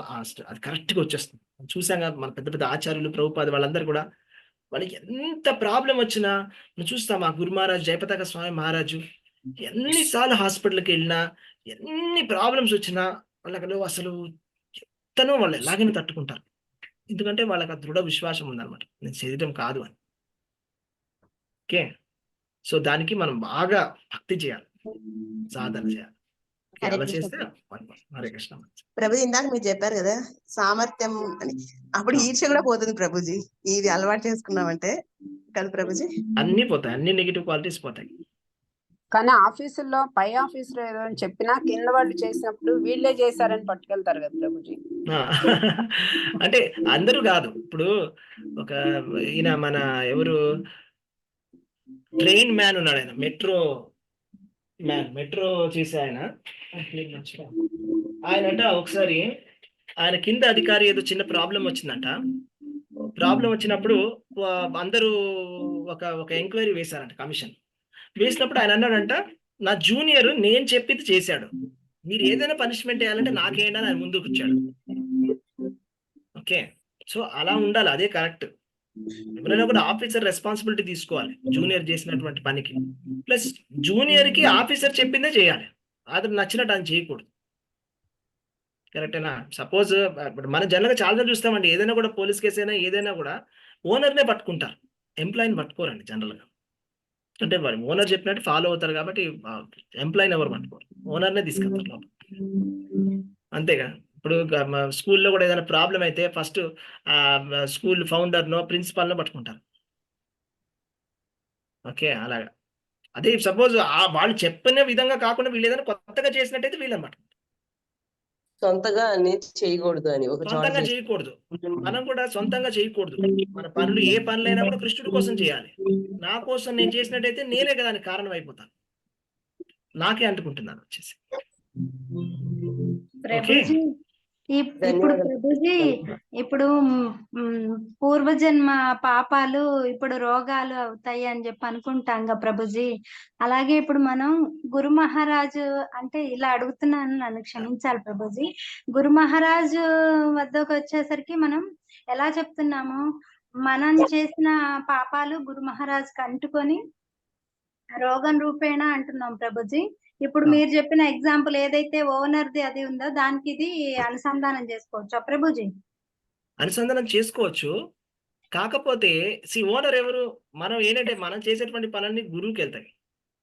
A: అది కరెక్ట్గా వచ్చేస్తుంది. చూసాం కదా మన పెద్ద పెద్ద ఆచార్యులు, ప్రభుపాద వాళ్ళందరూ కూడా, వాళ్ళకి ఎంత ప్రాబ్లం వచ్చినా మనం చూస్తాం. ఆ గురు మహారాజ్, జయపతాక స్వామి మహారాజు ఎన్నిసార్లు హాస్పిటల్కి వెళ్ళినా, ఎన్ని ప్రాబ్లమ్స్ వచ్చినా వాళ్ళకి అసలు ఎంతనో వాళ్ళు ఎలాగైనా తట్టుకుంటారు. ఎందుకంటే వాళ్ళకి ఆ దృఢ విశ్వాసం ఉందన్నమాట, నేను శరీరం కాదు అని. ఓకే, సో దానికి మనం బాగా భక్తి చేయాలి, సాధన చేయాలి. అలా చేస్తే హరే కృష్ణ.
J: ప్రభుజీ, ఇందాక మీరు చెప్పారు కదా సామర్థ్యం అని, అప్పుడు ఈర్ష్య కూడా పోతుంది ప్రభుజీ, ఇది అలవాటు చేసుకున్నామంటే కదా ప్రభుజీ.
A: అన్ని పోతాయి, అన్ని నెగిటివ్ క్వాలిటీస్ పోతాయి.
H: కానీ ఆఫీసుల్లో పై ఆఫీసులో ఏదో చెప్పినా కింద వాళ్ళు చేసినప్పుడు వీళ్ళే చేశారని పట్టుకెళ్తారు కదా ప్రభుజీ.
A: అంటే అందరూ కాదు. ఇప్పుడు ఈయన మన ఎవరు ట్రైన్ మ్యాన్ ఉన్నాడు, ఆయన మెట్రో చేసే ఆయన అంట ఒకసారి ఆయన కింద అధికారి ఏదో చిన్న ప్రాబ్లం వచ్చిందంట. ప్రాబ్లం వచ్చినప్పుడు అందరూ ఒక ఎంక్వైరీ వేశారంట, కమిషన్ వేసినప్పుడు ఆయన అన్నాడంట, నా జూనియర్ నేను చెప్పింది చేశాడు, మీరు ఏదైనా పనిష్మెంట్ వేయాలంటే నాకేంటని ఆయన ముందుకు వచ్చాడు. ఓకే, సో అలా ఉండాలి, అదే కరెక్ట్. ఎవరైనా కూడా ఆఫీసర్ రెస్పాన్సిబిలిటీ తీసుకోవాలి జూనియర్ చేసినటువంటి పనికి. ప్లస్ జూనియర్ కి ఆఫీసర్ చెప్పిందే చేయాలి, అది నచ్చినట్టు ఆయన చేయకూడదు. కరెక్టేనా? సపోజ్ ఇప్పుడు మనం జనరల్గా చాలా చూస్తామండి, ఏదైనా కూడా పోలీస్ కేసు అయినా ఏదైనా కూడా ఓనర్నే పట్టుకుంటారు, ఎంప్లాయీని పట్టుకోరండి జనరల్గా. అంటే వాడు ఓనర్ చెప్పినట్టు ఫాలో అవుతారు కాబట్టి ఎంప్లాయీని ఎవరు పట్టుకోరు, ఓనర్నే తీసుకెళ్తారు లోపల. అంతేగా. ఇప్పుడు స్కూల్లో కూడా ఏదైనా ప్రాబ్లం అయితే ఫస్ట్ స్కూల్ ఫౌండర్నో ప్రిన్సిపాల్నో పట్టుకుంటారు. ఓకే, అలాగా. అదే సపోజ్ వాళ్ళు చెప్పిన విధంగా కాకుండా వీళ్ళు ఏదైనా కొత్తగా చేసినట్టయితే వీళ్ళని పట్టుకుంటారు.
I: సొంతగా అనేది చేయకూడదు అని ఒక చోట
A: సొంతంగా చేయకూడదు, మనం కూడా సొంతంగా చేయకూడదు. మన పనులు ఏ పనులైనా కూడా కృష్ణుడి కోసం చేయాలి. నా కోసం నేను చేసినట్టయితే నేనే కదా దానికి కారణం అయిపోతాను, నాకే అంటుకుంటున్నాను వచ్చేసి.
C: ప్రభుజీ ఇప్పుడు ప్రభుజీ ఇప్పుడు పూర్వజన్మ పాపాలు ఇప్పుడు రోగాలు అవుతాయి అని చెప్పి అనుకుంటాం కదా ప్రభుజీ. అలాగే ఇప్పుడు మనం గురు మహారాజు అంటే ఇలా అడుగుతున్నాను, నన్ను క్షమించాలి ప్రభుజీ. గురు మహారాజు వద్దకు వచ్చేసరికి మనం ఎలా చెప్తున్నాము, మనం చేసిన పాపాలు గురు మహారాజుకి అంటుకొని రోగం రూపేణ అంటున్నాం ప్రభుజీ. ఇప్పుడు మీరు చెప్పిన ఎగ్జాంపుల్ ఏదైతే ఓనర్ది అది ఉందో దానికి ఇది అనుసంధానం చేసుకోవచ్చు ప్రభుజీ?
A: అనుసంధానం చేసుకోవచ్చు, కాకపోతే ఓనర్ ఎవరు? మనం ఏంటంటే మనం చేసేటువంటి పనులన్నీ గురువుకి వెళ్తాయి,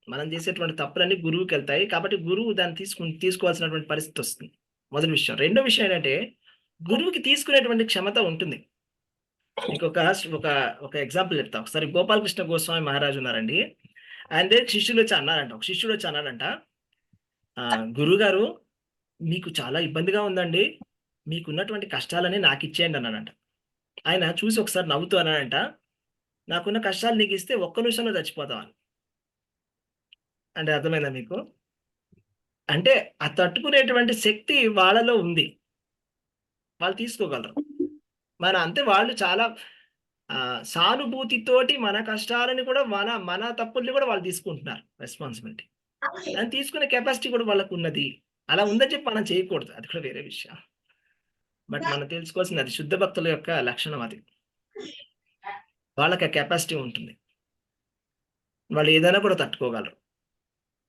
A: మనం చేసేటువంటి తప్పులన్నీ గురువుకి వెళ్తాయి. కాబట్టి గురువు దాన్ని తీసుకోవాల్సినటువంటి పరిస్థితి వస్తుంది, మొదటి విషయం. రెండో విషయం ఏంటంటే గురువుకి తీసుకునేటువంటి క్షమత ఉంటుంది. మీకు ఒక ఎగ్జాంపుల్ చెప్తా. ఒకసారి గోపాలకృష్ణ గోస్వామి మహారాజు ఉన్నారండి, ఆయన దగ్గర శిష్యుడు వచ్చి అన్నారంట, ఒక శిష్యుడు వచ్చి అన్నాడంట, గురుగారు మీకు చాలా ఇబ్బందిగా ఉందండి, మీకున్నటువంటి కష్టాలని నాకు ఇచ్చేయండి అన్నాడంట. ఆయన చూసి ఒకసారి నవ్వుతూ అన్నాడంట, నాకున్న కష్టాలు నీకు ఇస్తే ఒక్క నిమిషంలో చచ్చిపోతావు అని. అంటే అర్థమైందా మీకు? అంటే ఆ తట్టుకునేటువంటి శక్తి వాళ్ళలో ఉంది, వాళ్ళు తీసుకోగలరు. అంతే వాళ్ళు చాలా సానుభూతితోటి మన కష్టాలని కూడా మన తప్పుల్ని కూడా వాళ్ళు తీసుకుంటున్నారు రెస్పాన్సిబిలిటీ. దాన్ని తీసుకునే కెపాసిటీ కూడా వాళ్ళకు ఉన్నది. అలా ఉందని చెప్పి మనం చేయకూడదు, అది కూడా వేరే విషయం. బట్ మనం తెలుసుకోవాల్సింది అది శుద్ధ భక్తుల యొక్క లక్షణం. అది వాళ్ళకి ఆ కెపాసిటీ ఉంటుంది, వాళ్ళు ఏదైనా కూడా తట్టుకోగలరు.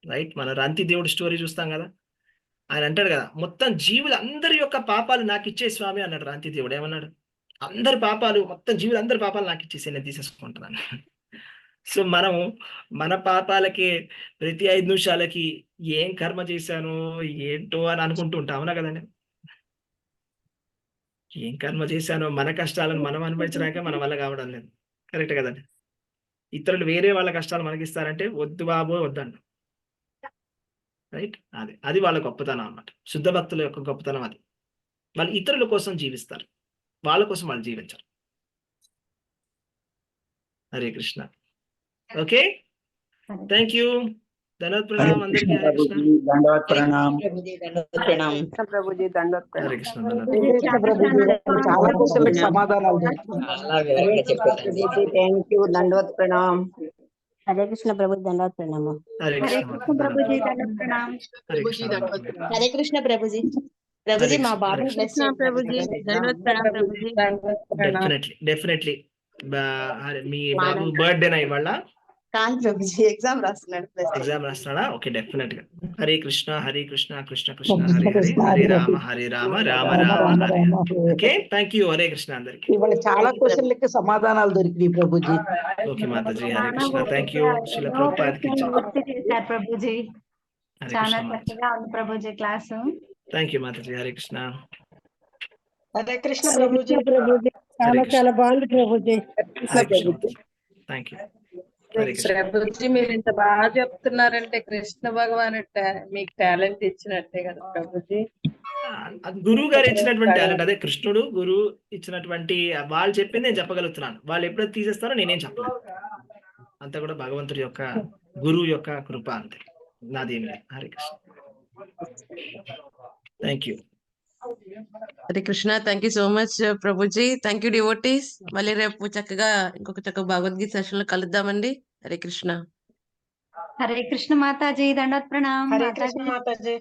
A: రైట్? మన రంతి దేవుడి స్టోరీ చూస్తాం కదా, ఆయన అంటాడు కదా, మొత్తం జీవులు అందరి యొక్క పాపాలు నాకు ఇచ్చే స్వామి అన్నాడు రంతి దేవుడు. ఏమన్నాడు? అందరి పాపాలు, మొత్తం జీవులు అందరి పాపాలు నాకు ఇచ్చేసి నేను తీసేసుకుంటున్నాను. సో మనము మన పాపాలకి ప్రతి 5 నిమిషాలకి ఏం కర్మ చేశాను ఏంటో అని అనుకుంటూ ఉంటాం, అవునా కదండి? ఏం కర్మ చేశానో మన కష్టాలను మనం అనుభవించడానికే మన వల్ల కావడం లేదు. కరెక్ట్ కదండి? ఇతరులు వేరే వాళ్ళ కష్టాలు మనకిస్తారంటే వద్దు బాబో వద్దండి. రైట్? అది వాళ్ళ గొప్పతనం అన్నమాట. శుద్ధ భక్తుల యొక్క గొప్పతనం అది. వాళ్ళు ఇతరుల కోసం జీవిస్తారు, వాళ్ళ కోసం వాళ్ళు జీవించారు. Hare Krishna. Okay, thank you. ధన్యవాద ప్రణామం అందరికీ. హరే కృష్ణ.
G: దండవత్ ప్రణామ్.
H: ప్రభుజీ దండవత్
A: హరే
H: ప్రణామ్.
A: కృష్ణ.
F: చాలా క్వశ్చన్లకు సమాధానాలు
D: థ్యాంక్ యూ. దండవత్ ప్రణామ్.
B: హరే కృష్ణ ప్రభుజీ దండవత్ ప్రణామం.
A: హరే
C: హరే
A: కృష్ణ.
C: కృష్ణ ప్రభుజీ దండవత్ ప్రణామ్.
A: హరే కృష్ణ.
J: హరే కృష్ణ ప్రభుజీ. ప్రభుజీ మా బాబుని బ్లెస్ చేయండి.
A: డెఫినెట్లీ. మీ బాబు బర్త్డేనా ఇవాళ?
J: కాదు ప్రభుజీ, ఎగ్జామ్ రాస్తున్నాడు.
A: ఎగ్జామ్ రాస్తున్నాడా? ఓకే, డెఫినెట్ గా. Hare Krishna Hare Krishna Krishna Krishna Hare Hare, Hare Rama Rama Rama Hare. Okay, thank you. Hare Krishna అందరికి.
F: ఇవాళ చాలా క్వశ్చన్లకి సమాధానాలు దొరికినాయి Prabhuji.
A: Okay Mataji, Hare Krishna. Thank you. శిల ప్రభుపాదకి
C: పూర్తి చేశారు ప్రభుజీ.
A: హరే
C: చాలా
A: కృష్ణ మాతాజీ.
C: చక్కగా ఉంది ప్రభుజీ క్లాసు.
A: థ్యాంక్ యూ మాతాజీ. హరే కృష్ణ.
F: హరే కృష్ణ ప్రభుజీ.
A: హరే కృష్ణ.
F: బాగుంది ప్రభుజీ.
A: హరే కృష్ణ. Thank you. హరే కృష్ణ.
K: ప్రభుజీ మీరు ఇంత బాగా చెప్తున్నారంటే కృష్ణ భగవాన్ మీకు టాలెంట్ ఇచ్చినట్టే కదా ప్రభుజీ.
A: అది గురువు గారు ఇచ్చినటువంటి టాలెంట్. అదే కృష్ణుడు గురువు ఇచ్చినటువంటి, వాళ్ళు చెప్పింది నేను చెప్పగలుగుతున్నాను. వాళ్ళు ఎప్పుడైతే తీసేస్తారో నేనేం చెప్పలేను. అంతా కూడా భగవంతుడి యొక్క, గురువు యొక్క కృప అంతే, నాదేమి లేదు. Hare Krishna. Thank you.
I: Hare Krishna. Thank you so much ప్రభుజీ. Thank you devotees. మళ్ళీ రేపు చక్కగా ఇంకొక చక్కగా భగవద్గీత సెషన్ లో కలుద్దామండి. హరే కృష్ణ.
C: హరే కృష్ణ మాతాజీ, దండవత్ ప్రణామ్
F: హరే కృష్ణ
C: మాతాజీ.
F: మాతాజీ.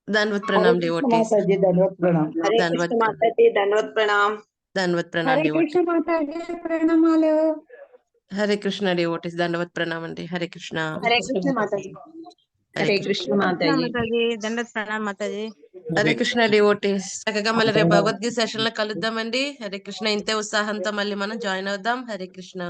I: ధన్వత్
F: హరే
I: ప్రణామ్
F: కృష్ణ
I: డివోటీస్.
F: మాతాజీ, ధన్యవాద ప్రణామ్.
D: హరే
I: ధన్వత్
D: కృష్ణ మాతాజీ, ధన్యవాద ప్రణామ్.
I: ధన్వత్ ప్రణామ్
B: హరే
I: డివోటీస్.
B: కృష్ణ మాతాజీ, ప్రణామాలు.
I: హరే కృష్ణ డివోటీస్. దండవత్ ప్రణామ్ అండి. హరే కృష్ణ.
J: హరే కృష్ణ మాతాజీ.
I: హరే
D: కృష్ణ మాతాజీ.
E: దండవత్ ప్రణామ్ మాతాజీ.
I: హరే కృష్ణ డివోటీస్. చక్కగా మళ్ళీ రేపు భగవద్గీత సెషన్ లో కలుద్దామండి. హరే కృష్ణ. ఇంతే ఉత్సాహంతో మళ్ళీ మనం జాయిన్ అవుదాం. హరే కృష్ణ.